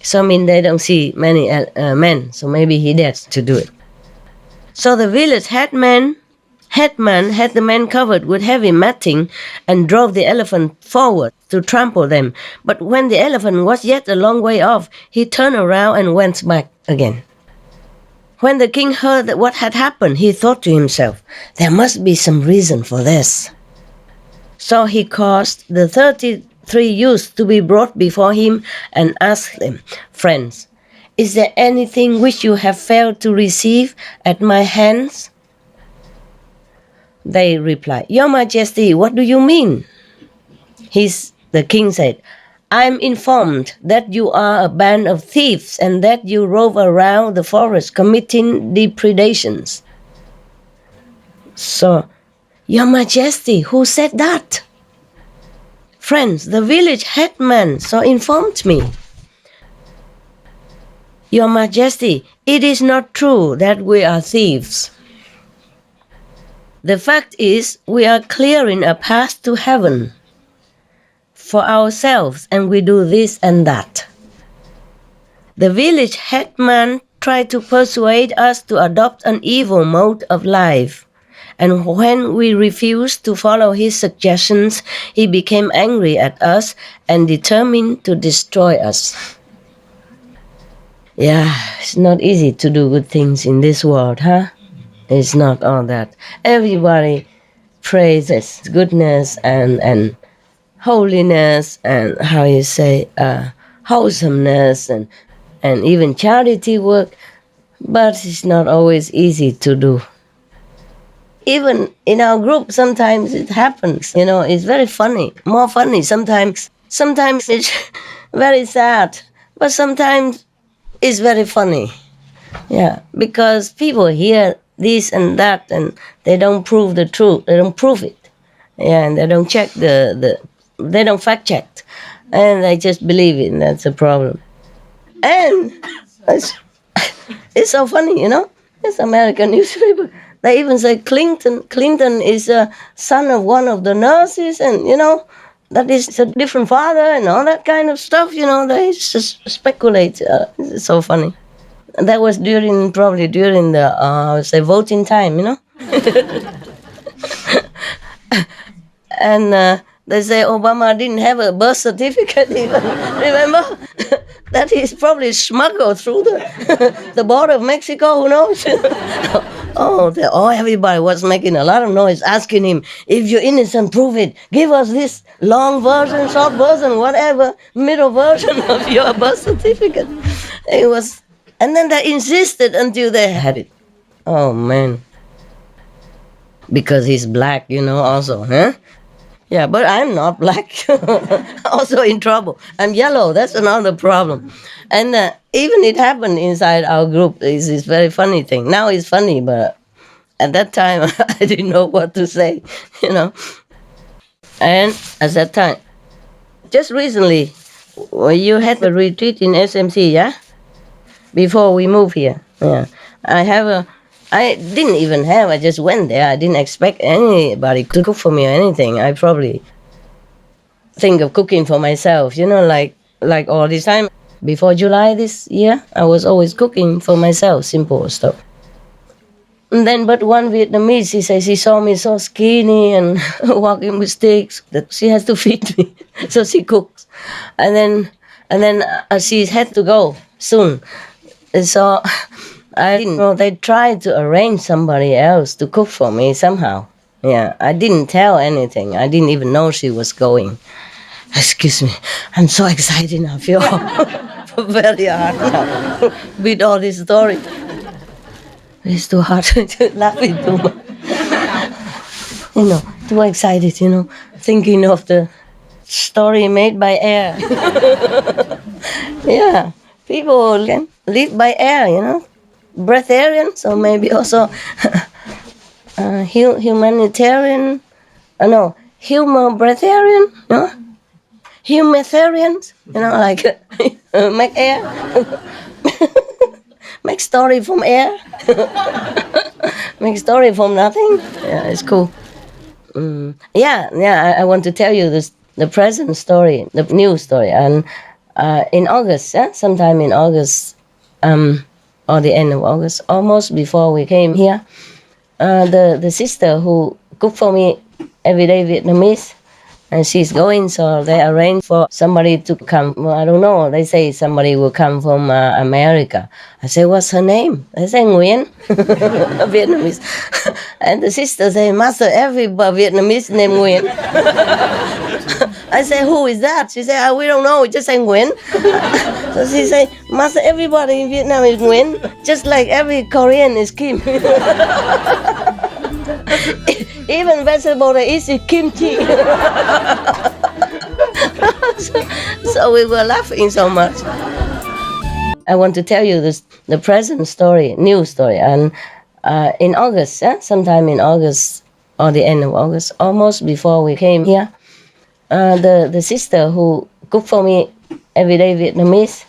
So they don't see many men, so maybe he dares to do it. So the village headman had the men covered with heavy matting and drove the elephant forward to trample them. But when the elephant was yet a long way off, he turned around and went back again. When the king heard that what had happened, he thought to himself, there must be some reason for this. So he caused the 33 youths to be brought before him and asked them, friends, is there anything which you have failed to receive at my hands? They replied, Your Majesty, what do you mean? The king said, I am informed that you are a band of thieves and that you rove around the forest committing depredations. So, Your Majesty, who said that? Friends, the village headman so informed me. Your Majesty, it is not true that we are thieves. The fact is, we are clearing a path to heaven for ourselves, and we do this and that. The village headman tried to persuade us to adopt an evil mode of life, and when we refused to follow his suggestions, he became angry at us and determined to destroy us. Yeah, it's not easy to do good things in this world, huh? It's not all that. Everybody praises goodness and holiness and wholesomeness and even charity work, but it's not always easy to do. Even in our group, sometimes it happens. It's very funny, more funny sometimes. Sometimes it's very sad, but sometimes it's very funny. Yeah, because people hear this and that and they don't prove the truth. They don't prove it. Yeah, and they don't check they don't fact check. And they just believe it, and that's a problem. And it's so funny, It's American newspaper. They even say Clinton is a son of one of the nurses, and that is a different father and all that kind of stuff. They just speculate. It's so funny. That was probably during the voting time, And they say Obama didn't have a birth certificate even. Remember? that he's probably smuggled through the border of Mexico. Who knows? Everybody was making a lot of noise, asking him, "If you're innocent, prove it. Give us this long version, short version, whatever, middle version of your birth certificate." It was, and then they insisted until they had it. Oh man, because he's black, also, huh? Yeah, but I'm not black. Also in trouble. I'm yellow. That's another problem. And even it happened inside our group. It's this very funny thing. Now it's funny, but at that time I didn't know what to say, And at that time, just recently, you had a retreat in SMC, yeah? Before we moved here. Yeah. I didn't even have, I just went there. I didn't expect anybody to cook for me or anything. I probably think of cooking for myself, like all this time. Before July this year, I was always cooking for myself, simple stuff. And then, but one Vietnamese, she says she saw me so skinny and walking with sticks that she has to feed me. So she cooks. And then she had to go soon. And so I didn't know. They tried to arrange somebody else to cook for me somehow. Yeah, I didn't tell anything. I didn't even know she was going. Excuse me, I'm so excited now. I feel very hard now with all this story. It's too hard to laughing too much. Too excited, thinking of the story made by air. Yeah, people can live by air, breatharian, so maybe also humanitarian, humor breatharian, no? Humanitarians, like make air, make story from air, make story from nothing. Yeah, it's cool. I want to tell you this, the present story, the new story, and in August, sometime in August, or the end of August, almost before we came here, the sister who cooked for me everyday Vietnamese, and she's going, so they arranged for somebody to come. Well, I don't know. They say somebody will come from America. I say, what's her name? They say Nguyen, Vietnamese. And the sister say, Master, every Vietnamese named Nguyen. I say, who is that? She say, we don't know. We just say Nguyen. So she say, Master, everybody in Vietnam is Nguyen, just like every Korean is Kim. Even vegetable they eat is kimchi. so we were laughing so much. I want to tell you this, the present story, new story. And in August, sometime in August or the end of August, almost before we came here, the sister who cooked for me everyday Vietnamese,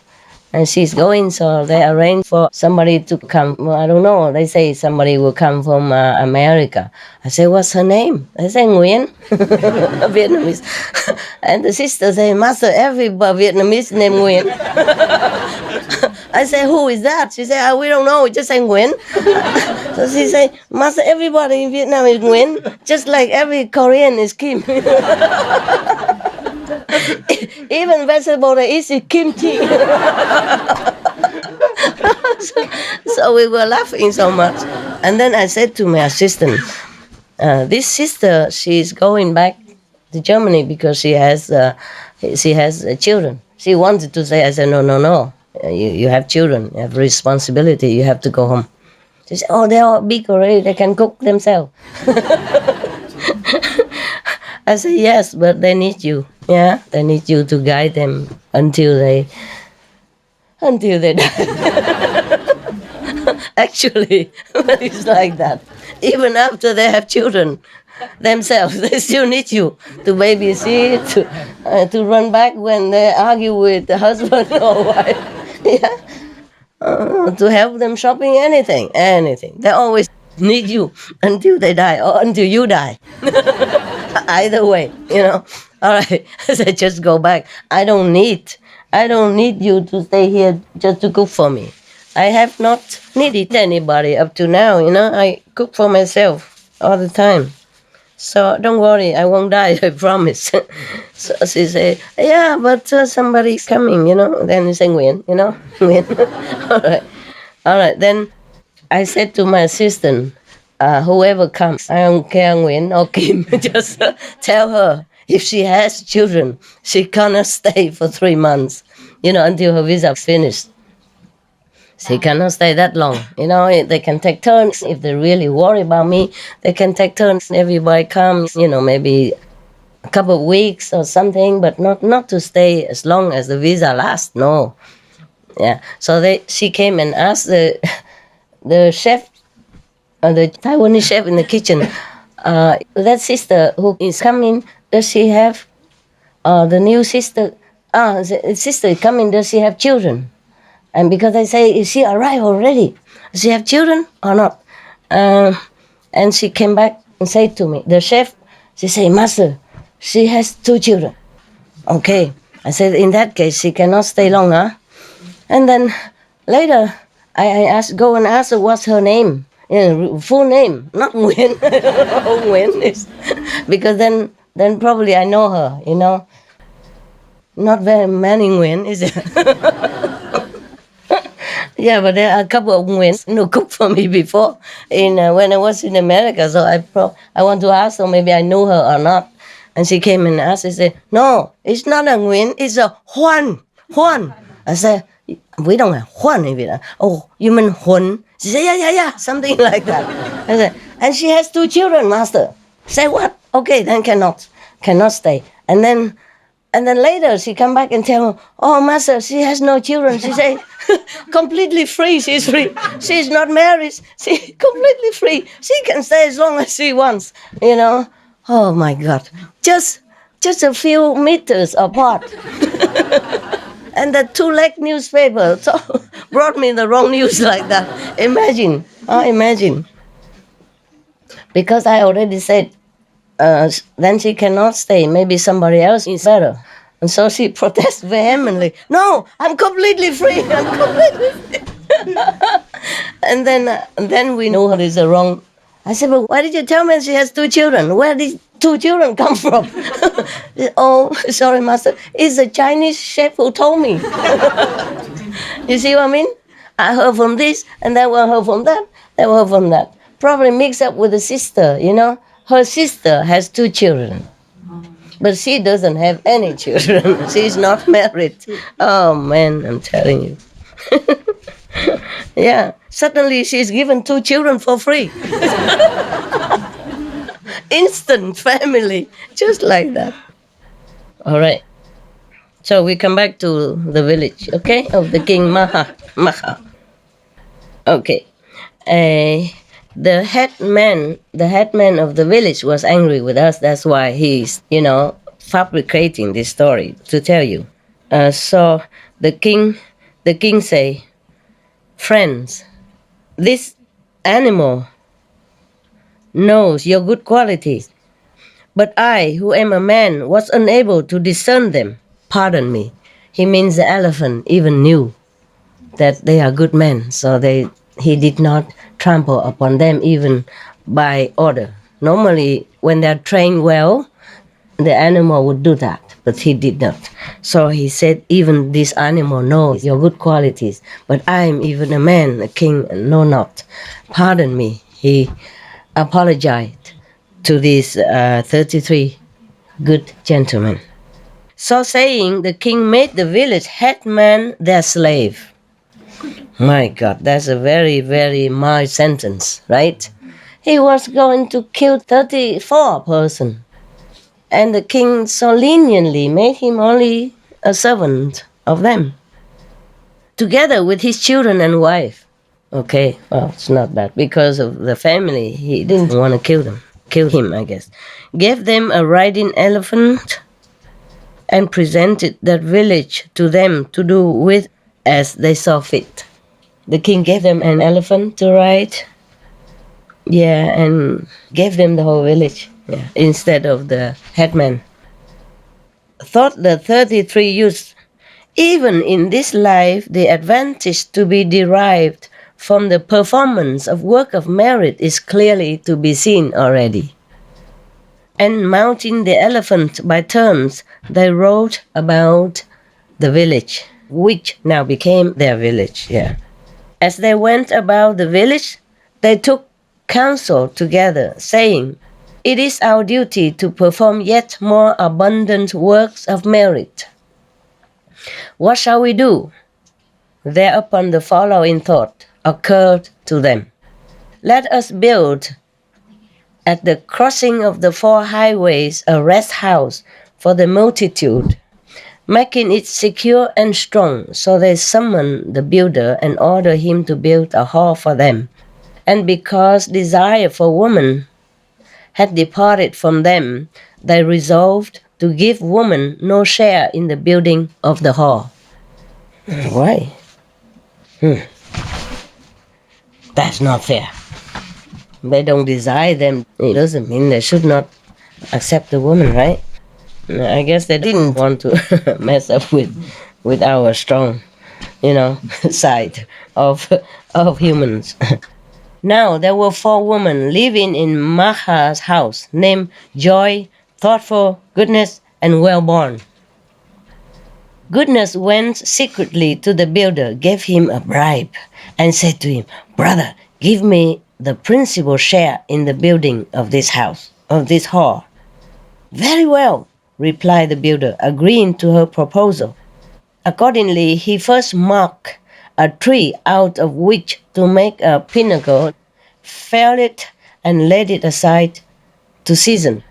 and she's going, so they arranged for somebody to come. Well, I don't know. They say somebody will come from America. I say, what's her name? They say Nguyen, Vietnamese. And the sister say, Master, every Vietnamese named Nguyen. I say, who is that? She say, we don't know. We just say Nguyen. So she say, Master, everybody in Vietnam is Nguyen, just like every Korean is Kim. Even vegetable they eat is kimchi. so we were laughing so much. And then I said to my assistant, this sister, she's going back to Germany because she has children. She wanted to say, I said, no. You have children, you have responsibility, you have to go home. She said, they're all big already, they can cook themselves. I said, yes, but they need you. Yeah, they need you to guide them until they die. Actually, it's like that. Even after they have children themselves, they still need you to babysit, to run back when they argue with the husband or wife. Yeah, to help them shopping, anything. They always need you until they die or until you die. Either way, All right, I said, just go back. I don't need you to stay here just to cook for me. I have not needed anybody up to now, I cook for myself all the time. So don't worry, I won't die, I promise. So she say, yeah, but somebody's coming, Then he say, Nguyen, Nguyen. All right. All right. Then I said to my assistant, whoever comes, I don't care Nguyen or Kim, just tell her if she has children, she cannot stay for 3 months, until her visa finished. She cannot stay that long. They can take turns. If they really worry about me, they can take turns. Everybody comes, maybe a couple of weeks or something, but not to stay as long as the visa lasts. No. Yeah. So she came and asked the chef, the Taiwanese chef in the kitchen, that sister who is coming, does she have, the new sister, the sister coming, does she have children? And because I say, is she arrived already? Does she have children or not? And she came back and said to me, the chef, she said, Master, she has 2 children. Okay. I said, in that case, she cannot stay longer. And then later, I asked, go and ask her what's her name. Full name, not Nguyen. Nguyen is, because then probably I know her, Not very many Nguyen, is it? Yeah, but there are a couple of Nguyens cooked for me before when I was in America. So I want to ask her, maybe I knew her or not. And she came and asked, she said, no, it's not a Nguyen, it's a Huan. I said, we don't have Huan in Vietnam. Oh, you mean Huan? She said, yeah, something like that. I said, and she has 2 children, Master. Say what? Okay, then cannot stay. And then later she come back and tell me, oh, Master, she has no children. She say, completely free, she's free. She's not married, she's completely free. She can stay as long as she wants, Oh, my God. Just a few meters apart. And the 2-leg newspaper brought me the wrong news like that. Imagine. Because I already said, then she cannot stay. Maybe somebody else is better. And so she protests vehemently. No, I'm completely free. And then we know her is wrong. I said, but why did you tell me she has 2 children? Where did 2 children come from? Oh, sorry, Master. It's a Chinese chef who told me. You see what I mean? I heard from this, and then I heard from that, then I heard from that. Probably mixed up with the sister, Her sister has 2 children. But she doesn't have any children. She's not married. Oh, man, I'm telling you. Yeah, suddenly she's given 2 children for free. Instant family, just like that. All right. So we come back to the village, okay, of the king Magha. Okay. The headman of the village was angry with us. That's why he's, fabricating this story to tell you. So the king say, friends, this animal knows your good qualities, but I, who am a man, was unable to discern them. Pardon me. He means the elephant even knew that they are good men, so he did not trample upon them even by order. Normally, when they're trained well, the animal would do that, but he did not. So he said, even this animal knows your good qualities, but I am even a man, a king, and know not. Pardon me. He apologized to these 33 good gentlemen. So saying, the king made the village headman their slave. My God, that's a very, very mild sentence, right? He was going to kill 34 persons. And the king so leniently made him only a servant of them, together with his children and wife. Okay, well, it's not bad. Because of the family, he didn't want to kill him, I guess. Gave them a riding elephant and presented that village to them to do with as they saw fit. The king gave them an elephant to ride, and gave them the whole village, instead of the headman. Thought the 33 youths, even in this life, the advantage to be derived from the performance of work of merit is clearly to be seen already. And mounting the elephant by turns, they rode about the village, which now became their village. Yeah. As they went about the village, they took counsel together, saying, "It is our duty to perform yet more abundant works of merit. What shall we do?" Thereupon the following thought occurred to them: "Let us build at the crossing of the 4 highways a rest house for the multitude, making it secure and strong." So they summoned the builder and ordered him to build a hall for them. And because desire for woman had departed from them, they resolved to give woman no share in the building of the hall. Why? That's not fair. They don't desire them. It doesn't mean they should not accept the woman, right? I guess they didn't want to mess up with our strong, side of humans. Now there were 4 women living in Magha's house, named Joy, Thoughtful, Goodness, and Well-born. Goodness went secretly to the builder, gave him a bribe, and said to him, "Brother, give me the principal share in the building of this house, of this hall." "Very well," replied the builder, agreeing to her proposal. Accordingly, he first marked a tree out of which to make a pinnacle, felled it, and laid it aside to season.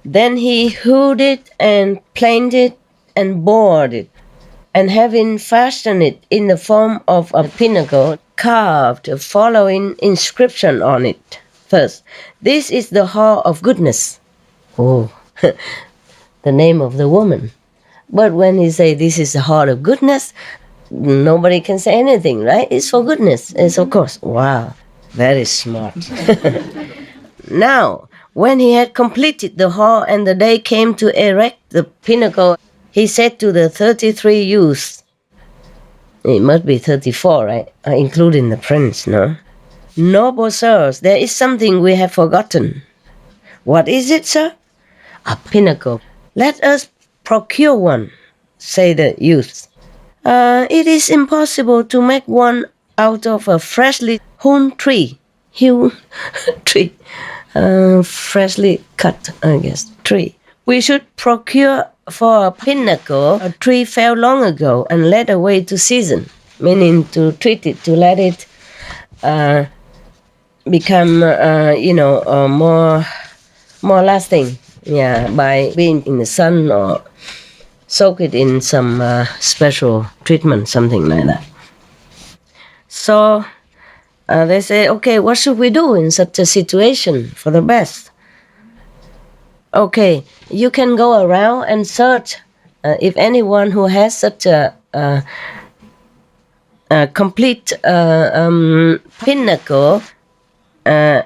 Then he hewed it and planed it and bored it, and having fastened it in the form of a pinnacle, carved the following inscription on it. First, "This is the hall of goodness." Oh, the name of the woman. But when he say this is the hall of goodness, nobody can say anything, right? It's for goodness. It's of course. Wow, very smart. Now, when he had completed the hall and the day came to erect the pinnacle, he said to the 33 youths, it must be 34, right? Including the prince, no? "Noble sirs, there is something we have forgotten." "What is it, sir?" "A pinnacle. Let us procure one," say the youths. It is impossible to make one out of a freshly hewn tree. Freshly cut, I guess, tree. We should procure for a pinnacle a tree felled long ago and led away to season, meaning to treat it, to let it become, more lasting. Yeah, by being in the sun or soak it in some special treatment, something like that. So they say, "Okay, what should we do in such a situation for the best?" "Okay, you can go around and search if anyone who has such a complete pinnacle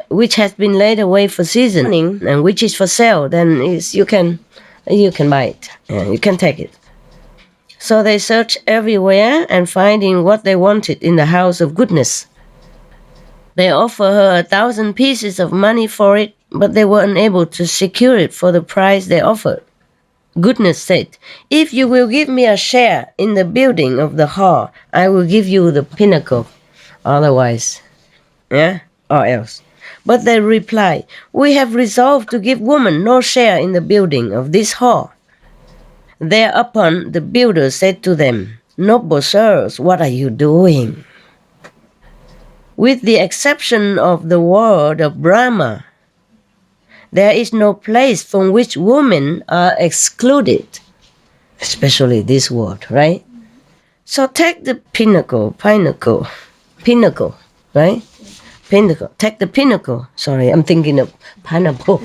which has been laid away for seasoning and which is for sale, then you can buy it. You can take it." So they searched everywhere and finding what they wanted in the house of goodness. They offered her 1,000 pieces of money for it, but they were unable to secure it for the price they offered. Goodness said, "If you will give me a share in the building of the hall, I will give you the pinnacle. Otherwise, or else." But they replied, "We have resolved to give woman no share in the building of this hall." Thereupon the builder said to them, "Noble sirs, what are you doing? With the exception of the world of Brahma, there is no place from which women are excluded, especially this world, right? So take the pinnacle, right? Pinnacle. Take the pinnacle. Sorry, I'm thinking of pineapple.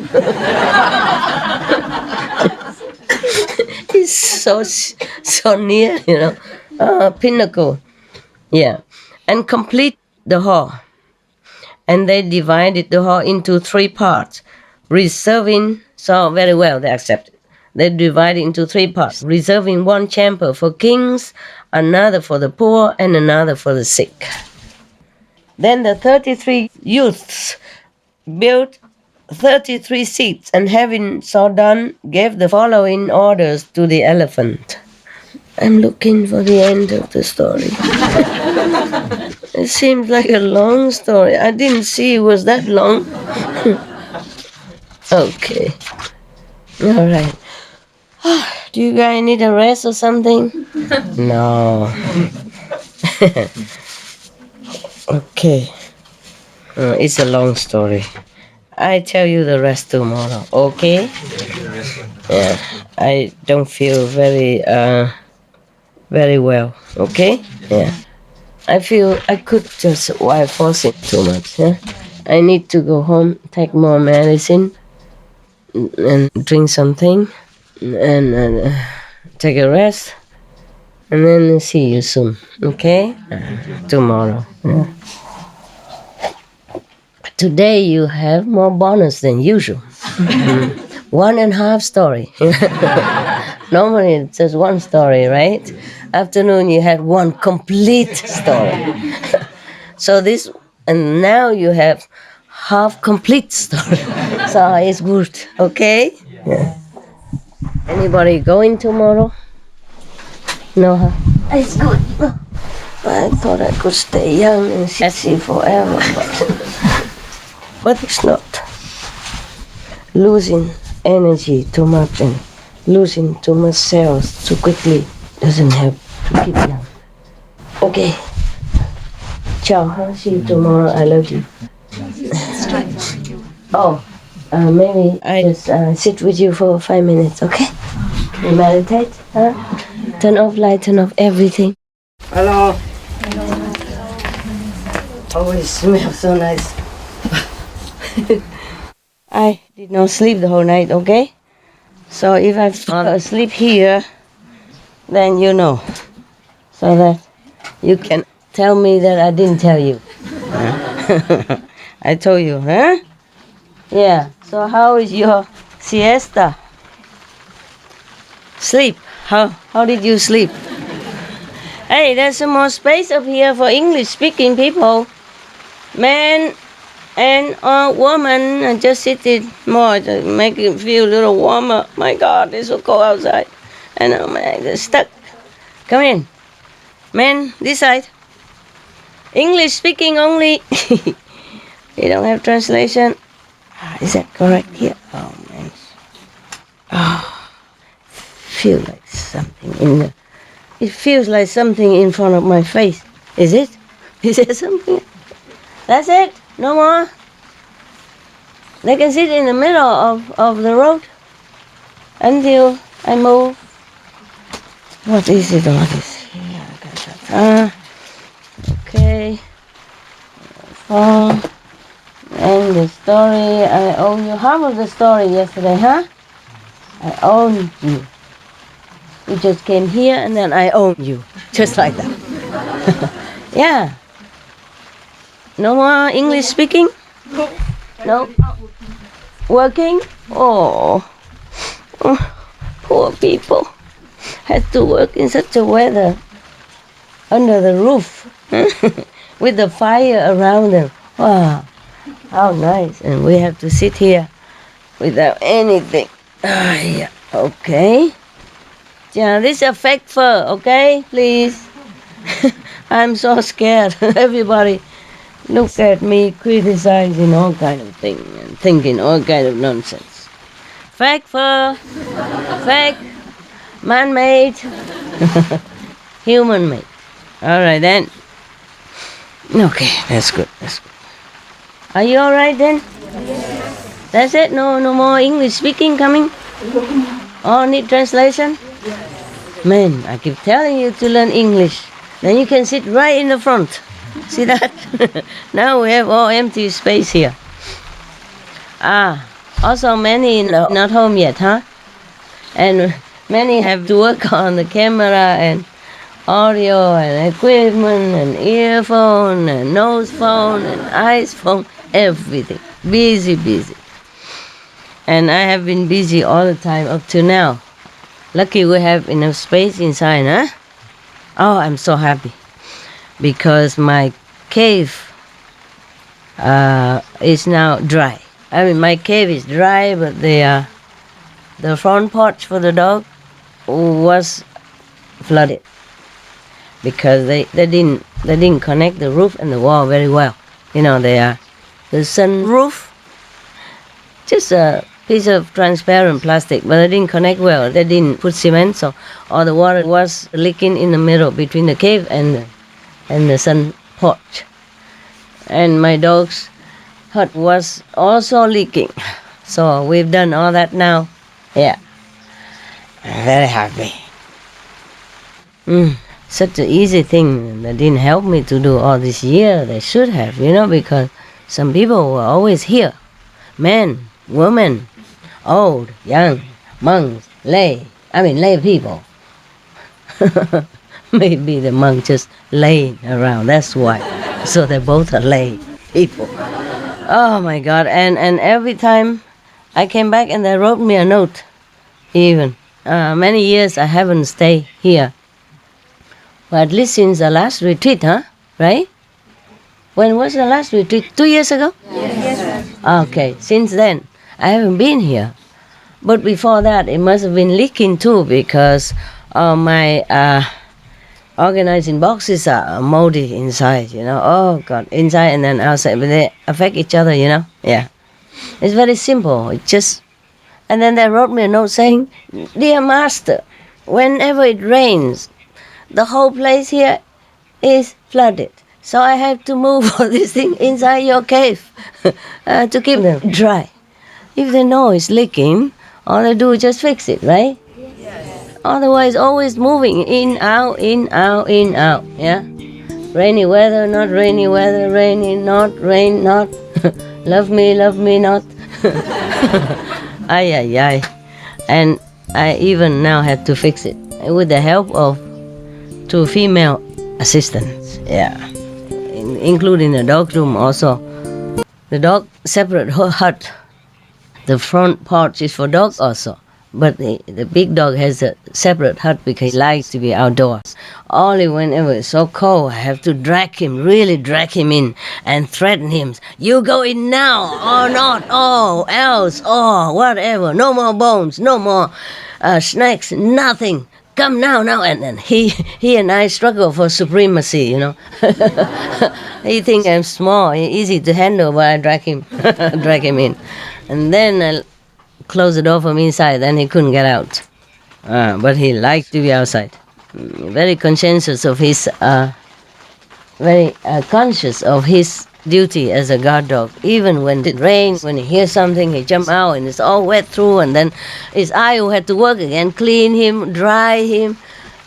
It's so near, pinnacle. Yeah. And complete the hall. And they divided the hall into 3 parts, reserving, so very well, they accepted. They divided into 3 parts, reserving 1 chamber for kings, another for the poor, and another for the sick. Then the 33 youths built 33 seats, and having so done, gave the following orders to the elephant. I'm looking for the end of the story. It seems like a long story. I didn't see it was that long. Okay. All right. Do you guys need a rest or something? No. Okay. It's a long story. I tell you the rest tomorrow, okay? Yeah. I don't feel very well, okay? Yeah. I feel I could just why force it too much, yeah? I need to go home, take more medicine, and drink something, and take a rest, and then see you soon, okay? Tomorrow. Yeah. Today you have more bonus than usual. 1.5 story. Normally it's just one story, right? Afternoon you had one complete story. So this, and now you have half complete story. So it's good, okay? Yeah. Anybody going tomorrow? No, huh? It's good. I thought I could stay young and sassy forever, but it's not. Losing energy too much and losing too much cells too quickly doesn't help to keep young. Okay. Ciao, huh? See you tomorrow. I love you. Maybe I just sit with you for 5 minutes, okay? You meditate, huh? Turn off light, turn off everything. Hello. Oh, it smells so nice. I did not sleep the whole night, okay? So if I fall asleep here, then you know. So that you can tell me that I didn't tell you. I told you, huh? Yeah. So how is your siesta? Sleep. How did you sleep? Hey, there's some more space up here for English-speaking people. Man and woman, I just sit it more to make it feel a little warmer. My God, it's so cold outside. I know, man, they're stuck. Come in. Man, this side. English speaking only. You don't have translation. Is that correct here? Oh, man. Feel like something in the... It feels like something in front of my face. Is it? Is there something? That's it? No more? They can sit in the middle of the road until I move. What is it? What is it? Yeah, I got that. Okay. And the story, I owe you half of the story yesterday, huh? I owned you. You just came here and then I owned you. Just like that. Yeah. No more English speaking? No? Working? Oh, poor people. Had to work in such a weather. Under the roof. With the fire around them. Wow. How nice. And we have to sit here without anything. Yeah. Okay. Yeah, this is a fake fur, okay? Please. I'm so scared. Everybody look at me criticizing all kind of things and thinking all kind of nonsense. Fake fur, fake, man-made, human-made. All right then. Okay, that's good. That's good. Are you all right then? Yes. That's it. No more English speaking coming. Oh, need translation? Man, I keep telling you to learn English. Then you can sit right in the front. See that? Now we have all empty space here. Also many not home yet, huh? And many have to work on the camera and audio and equipment and earphone and nose phone and eyes phone, everything. Busy. And I have been busy all the time up to now. Lucky we have enough space inside, huh? Oh, I'm so happy. Because my cave is now dry. I mean, my cave is dry, but the front porch for the dog was flooded because they didn't connect the roof and the wall very well. You know, the sun roof, just a piece of transparent plastic, but they didn't connect well. They didn't put cement, so all the water was leaking in the middle between the cave and the sun porch. And my dog's hut was also leaking. So we've done all that now. Yeah. I'm very happy. Such an easy thing. They didn't help me to do all this year. They should have, because some people were always here. Men, women, old, young, monks, lay people. Maybe the monk just laying around, that's why. So they both are lay people. Oh my God, and every time I came back and they wrote me a note, even. Many years I haven't stayed here. Well, at least since the last retreat, right? When was the last retreat? 2 years ago? Yes. Okay, since then I haven't been here. But before that it must have been leaking too, because my organizing boxes are moldy inside, Oh God, inside and then outside, but they affect each other, Yeah. It's very simple. And then they wrote me a note saying, "Dear Master, whenever it rains, the whole place here is flooded. So I have to move all this thing inside your cave to keep them dry. If they know it's leaking, all they do is just fix it, right? Yes. Otherwise, always moving in, out, yeah? Rainy weather, not rainy weather, rainy, not, rain, not. Love me, not. Ay. And I even now have to fix it with the help of 2 female assistants, yeah. Including the dog room also. The dog separate hut. The front porch is for dogs also. But the big dog has a separate hut because he likes to be outdoors. Only whenever it's so cold, I have to really drag him in and threaten him. You go in now or not, else, whatever. No more bones, no more snacks, nothing. Come now. And then he and I struggle for supremacy, He thinks I'm small, easy to handle, but I drag him in. And then I close the door from inside, then he couldn't get out. But he liked to be outside. Very conscientious of his, very conscious of his duty as a guard dog. Even when it rains, when he hears something, he jump out and it's all wet through, and then it's I who had to work again, clean him, dry him.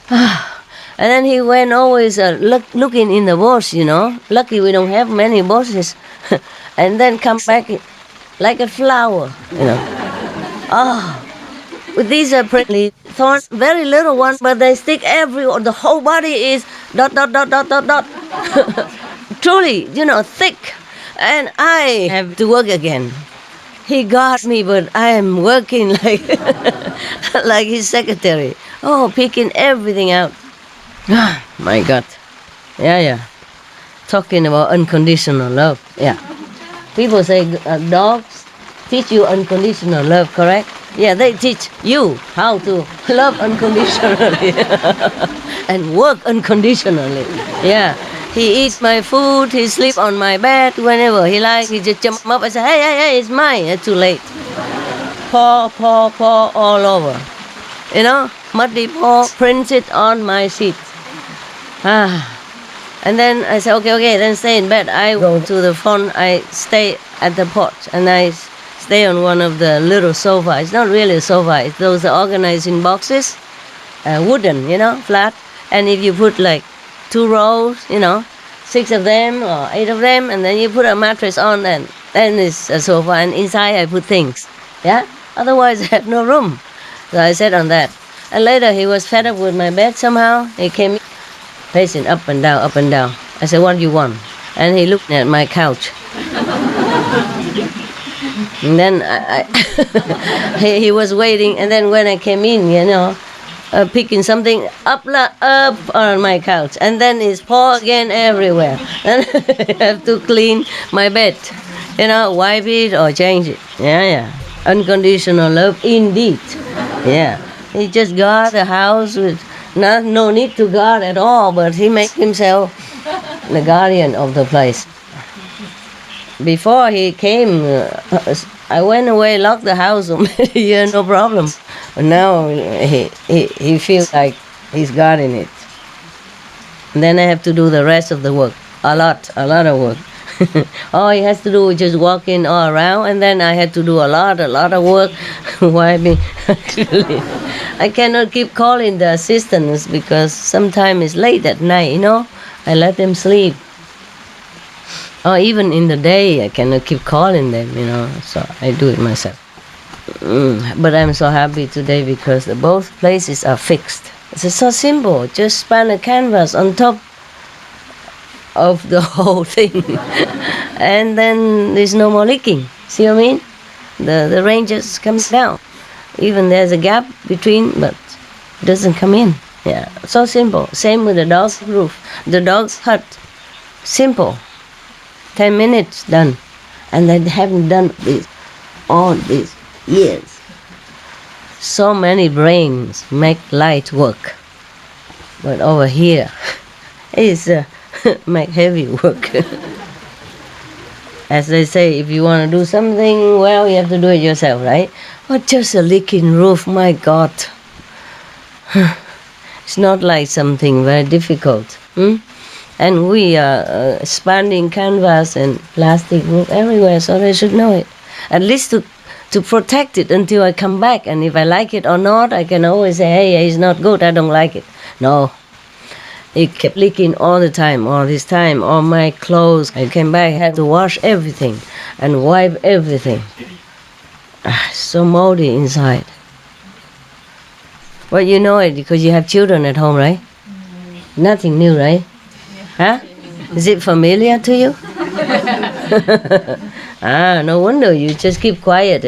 And then he went always looking in the bush, Lucky we don't have many bushes. And then come back like a flower, These are pretty thorns, very little ones, but they stick everywhere. The whole body is ... Truly, thick. And I have to work again. He got me, but I am working like his secretary. Picking everything out. My God. Yeah. Talking about unconditional love. Yeah. People say dogs teach you unconditional love, correct? Yeah, they teach you how to love unconditionally and work unconditionally. Yeah. He eats my food, he sleeps on my bed whenever he likes. He just jump up and say, hey, it's mine. It's too late. Paw all over. Muddy paw prints it on my sheet. And then I say, okay, then stay in bed. I go to the front, I stay at the porch, and I stay on one of the little sofa. It's not really a sofa, it's those organizing boxes, wooden, flat. And if you put like 2 rows, 6 of them or 8 of them, and then you put a mattress on, then it's a sofa, and inside I put things, yeah? Otherwise I have no room. So I sat on that. And later he was fed up with my bed somehow. He came pacing up and down. I said, what do you want? And he looked at my couch. And then he was waiting, and then when I came in, picking something up on my couch, and then his paw again everywhere. And I have to clean my bed. Wipe it or change it. Yeah. Unconditional love indeed. Yeah. He just got a house with no need to guard at all, but he makes himself the guardian of the place. Before he came, I went away, locked the house for many years, no problem. But now he feels like he's guarding it. And then I have to do the rest of the work. A lot of work. All he has to do is just walk in all around, and then I had to do a lot of work. Why me? Actually, I cannot keep calling the assistants because sometimes it's late at night, I let them sleep. Or even in the day, I cannot keep calling them, so I do it myself. But I'm so happy today because both places are fixed. It's so simple. Just span a canvas on top of the whole thing. And then there's no more leaking. See what I mean? The rain just comes down. Even there's a gap between, but it doesn't come in. Yeah, so simple. Same with the dog's roof. The dog's hut. Simple. 10 minutes, done. And they haven't done this all these years. So many brains make light work. But over here, it's make heavy work. As they say, if you want to do something well, you have to do it yourself, right? But just a leaking roof, my God. It's not like something very difficult. And we are expanding canvas and plastic roof everywhere, so they should know it. At least to protect it until I come back. And if I like it or not, I can always say, hey, it's not good, I don't like it. No. It kept leaking all the time, all this time, all my clothes. I came back, I had to wash everything and wipe everything. So moldy inside. Well, you know it because you have children at home, right? Nothing new, right? Huh? Is it familiar to you? No wonder you just keep quiet.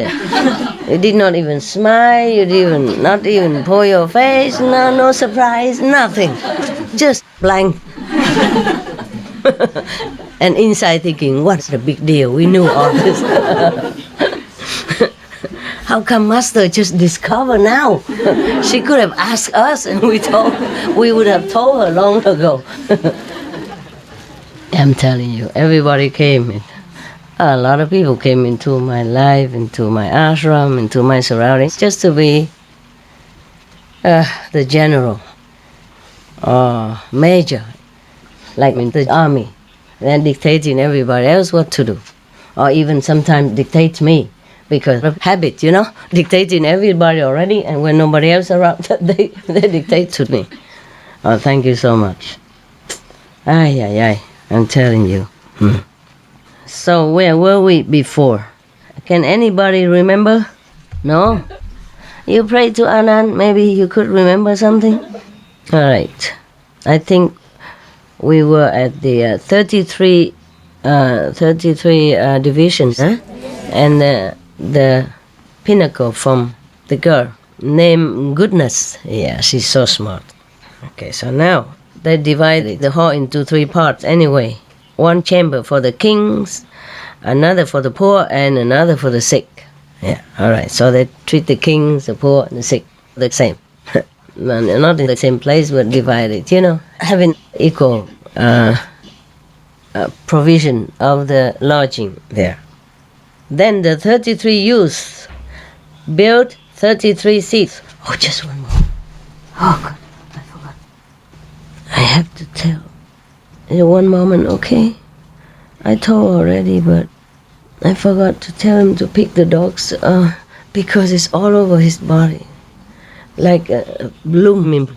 You did not even smile, you did not even pull your face, no surprise, nothing. Just blank. And inside thinking, what's the big deal? We knew all this. How come Master just discover now? She could have asked us and we would have told her long ago. I'm telling you, everybody came in. A lot of people came into my life, into my ashram, into my surroundings, just to be the general or major, like in the army, then dictating everybody else what to do. Or even sometimes dictate me, because of habit, dictating everybody already, and when nobody else around, they dictate to me. Oh, thank you so much. I'm telling you. So where were we before? Can anybody remember? No? You prayed to Anand, maybe you could remember something? All right. I think we were at the 33 divisions, and the pinnacle from the girl named Goodness. Yeah, she's so smart. Okay, so now they divided the hall into 3 parts anyway. One chamber for the kings, another for the poor, and another for the sick. Yeah, all right. So they treat the kings, the poor, and the sick the same. Not in the same place, but divided, having equal provision of the lodging there. Then the 33 youths built 33 seats. Oh, just one more. Oh, God, I forgot. I have to tell. In one moment, okay? I told already, but I forgot to tell him to pick the dogs because it's all over his body. Like a blooming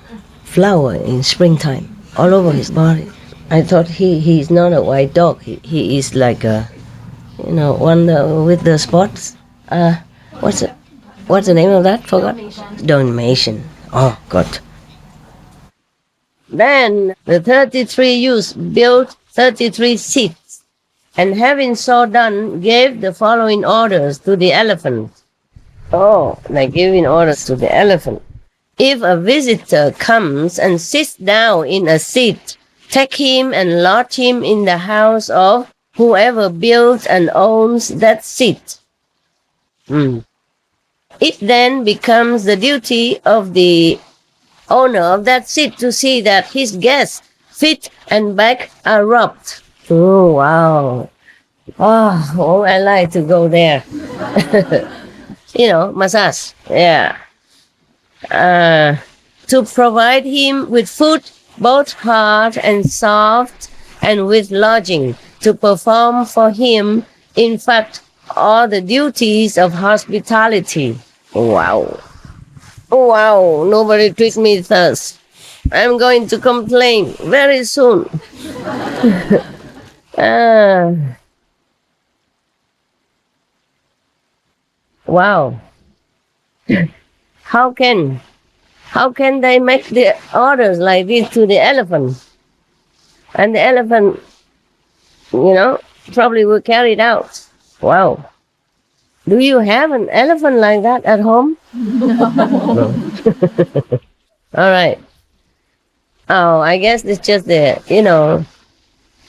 flower in springtime, all over his body. I thought he's not a white dog. He is like a, one with the spots. What's the name of that? Forgot? Dalmatian. Oh, God. Then the 33 youths built 33 seats, and having so done, gave the following orders to the elephant. Oh, they're giving orders to the elephant. If a visitor comes and sits down in a seat, take him and lodge him in the house of whoever builds and owns that seat. It then becomes the duty of the owner of that seat to see that his guests' feet and back are rubbed. Oh, wow. Oh, I like to go there. Massage. Yeah. To provide him with food, both hard and soft, and with lodging, to perform for him, in fact, all the duties of hospitality. Wow. Wow, nobody treats me thus. I'm going to complain very soon. Wow. How can they make the orders like this to the elephant? And the elephant, probably will carry it out. Wow. Do you have an elephant like that at home? No. All right. Oh, I guess it's just a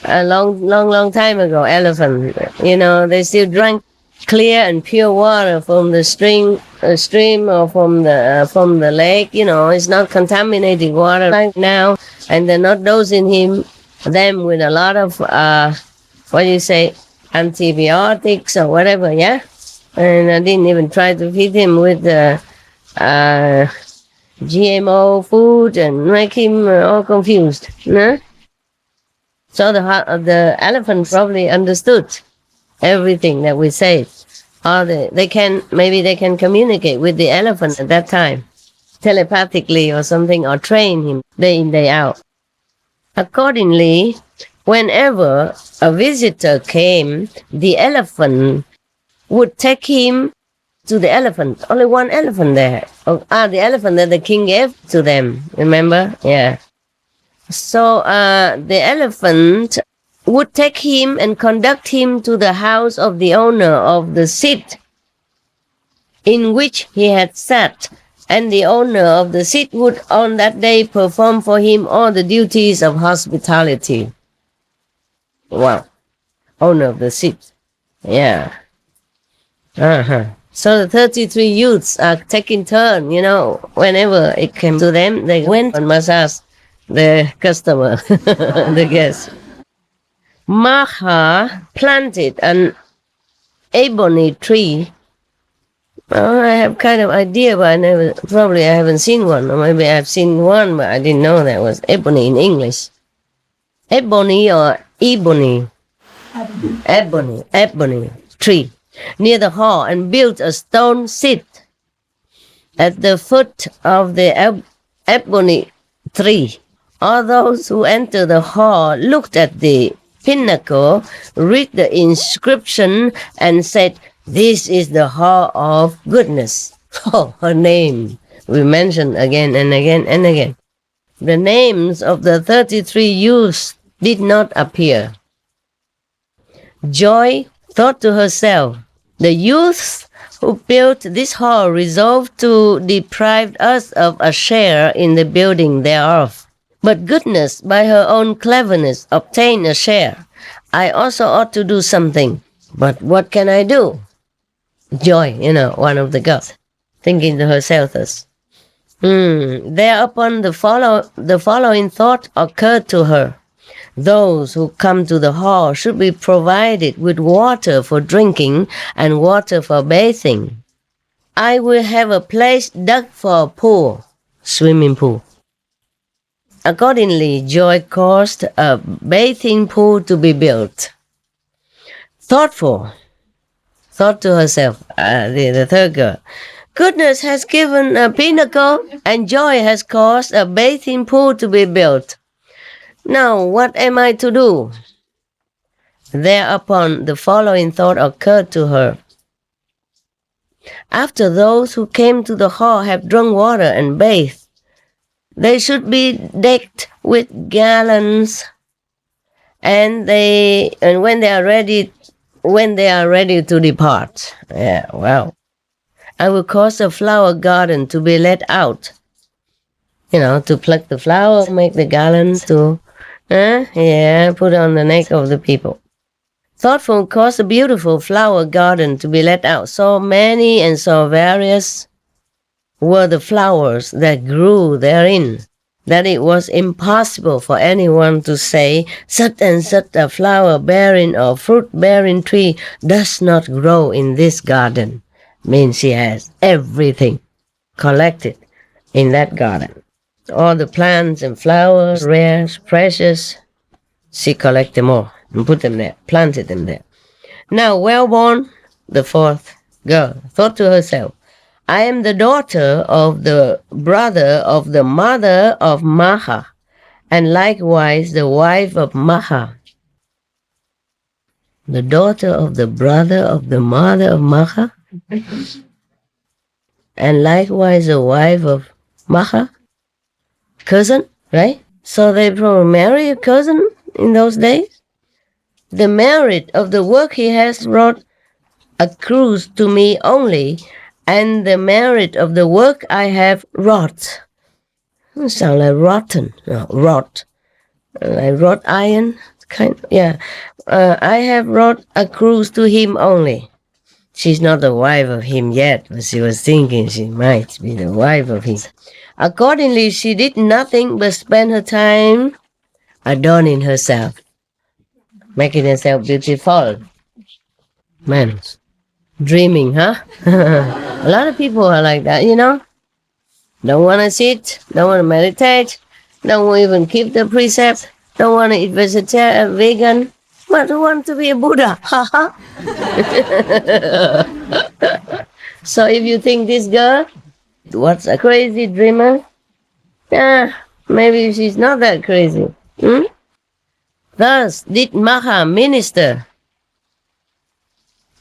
long time ago, elephant. They still drank clear and pure water from the stream or from the lake. It's not contaminated water like now, and they're not dosing them with a lot of antibiotics or whatever. Yeah. And I didn't even try to feed him with GMO food and make him all confused. No? So the elephant probably understood everything that we say. Or they can communicate with the elephant at that time, telepathically or something, or train him day in, day out. Accordingly, whenever a visitor came, the elephant would take him to the elephant. Only one elephant there. The elephant that the king gave to them. Remember? Yeah. So the elephant would take him and conduct him to the house of the owner of the seat in which he had sat. And the owner of the seat would on that day perform for him all the duties of hospitality. Wow. Owner of the seat. Yeah. So the 33 youths are taking turn, whenever it came to them, they went and massage the customer, the guest. Magha planted an ebony tree. I have kind of idea, but I haven't seen one, or maybe I've seen one, but I didn't know that was ebony in English. Ebony or ebony? Ebony tree. Near the hall, and built a stone seat at the foot of the ebony tree. All those who entered the hall looked at the pinnacle, read the inscription, and said, "This is the hall of goodness." Oh, her name we mentioned again and again and again. The names of the 33 youths did not appear. Joy thought to herself, "The youths who built this hall resolved to deprive us of a share in the building thereof. But goodness, by her own cleverness, obtained a share. I also ought to do something. But what can I do?" Joy, one of the girls, thinking to herself thus. Thereupon the following thought occurred to her. Those who come to the hall should be provided with water for drinking and water for bathing. I will have a place dug for a pool, swimming pool. Accordingly, Joy caused a bathing pool to be built. Thought to herself, the third girl, goodness has given a pinnacle, and Joy has caused a bathing pool to be built. Now, what am I to do? Thereupon, the following thought occurred to her. After those who came to the hall have drunk water and bathed, they should be decked with garlands, and when they are ready to depart. Yeah, wow. I will cause a flower garden to be let out. To pluck the flower, make the garlands to put on the neck of the people. Thoughtful caused a beautiful flower garden to be let out. So many and so various were the flowers that grew therein, that it was impossible for anyone to say, such and such a flower-bearing or fruit-bearing tree does not grow in this garden. Means she has everything collected in that garden. All the plants and flowers, rare, precious, she collected them all and put them there, planted them there. Now, well-born, the fourth girl, thought to herself, I am the daughter of the brother of the mother of Magha, and likewise the wife of Magha. The daughter of the brother of the mother of Magha, and likewise the wife of Magha. Cousin, right? So they probably marry a cousin in those days. The merit of the work he has wrought accrues to me only, and the merit of the work I have wrought. It sounds like rotten, no, wrought. Like wrought iron, kind of, yeah. I have wrought accrues to him only. She's not the wife of him yet, but she was thinking she might be the wife of him. Accordingly, she did nothing but spend her time adorning herself, making herself beautiful. Man, dreaming, huh? A lot of people are like that, you know? Don't want to sit, don't want to meditate, don't even keep the precept, don't want to eat vegetarian, vegan, but want to be a Buddha. So if you think this girl, what's a crazy dreamer? Maybe she's not that crazy. Thus did Magha minister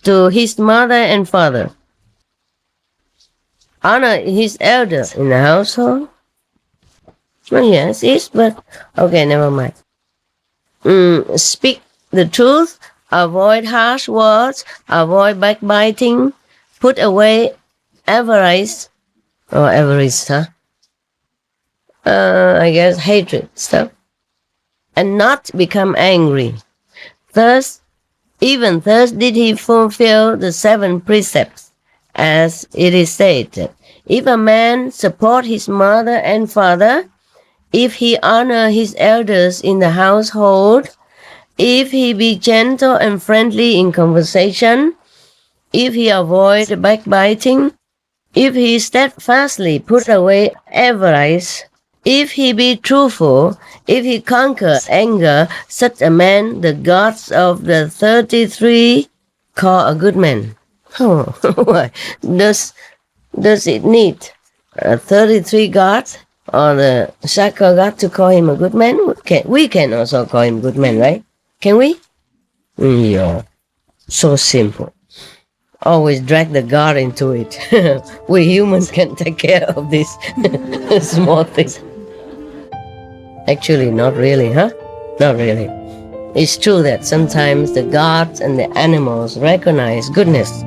to his mother and father, honor his elders in the household. Well, yes, it's, but okay, never mind. Speak the truth, avoid harsh words, avoid backbiting, put away avarice, or avarice, huh? I guess hatred stuff, and not become angry. Even thus did he fulfill the 7 precepts, as it is stated. If a man support his mother and father, if he honor his elders in the household, if he be gentle and friendly in conversation, if he avoid backbiting, if he steadfastly put away avarice, if he be truthful, if he conquer anger, such a man the gods of the 33 call a good man. Oh, why? Does it need 33 gods or the Shaka god to call him a good man? We can also call him good man, right? Can we? Yeah, so simple. Always drag the God into it. We humans can take care of these small things. Actually, not really, huh? Not really. It's true that sometimes the gods and the animals recognize goodness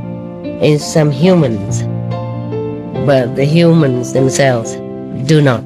in some humans, but the humans themselves do not.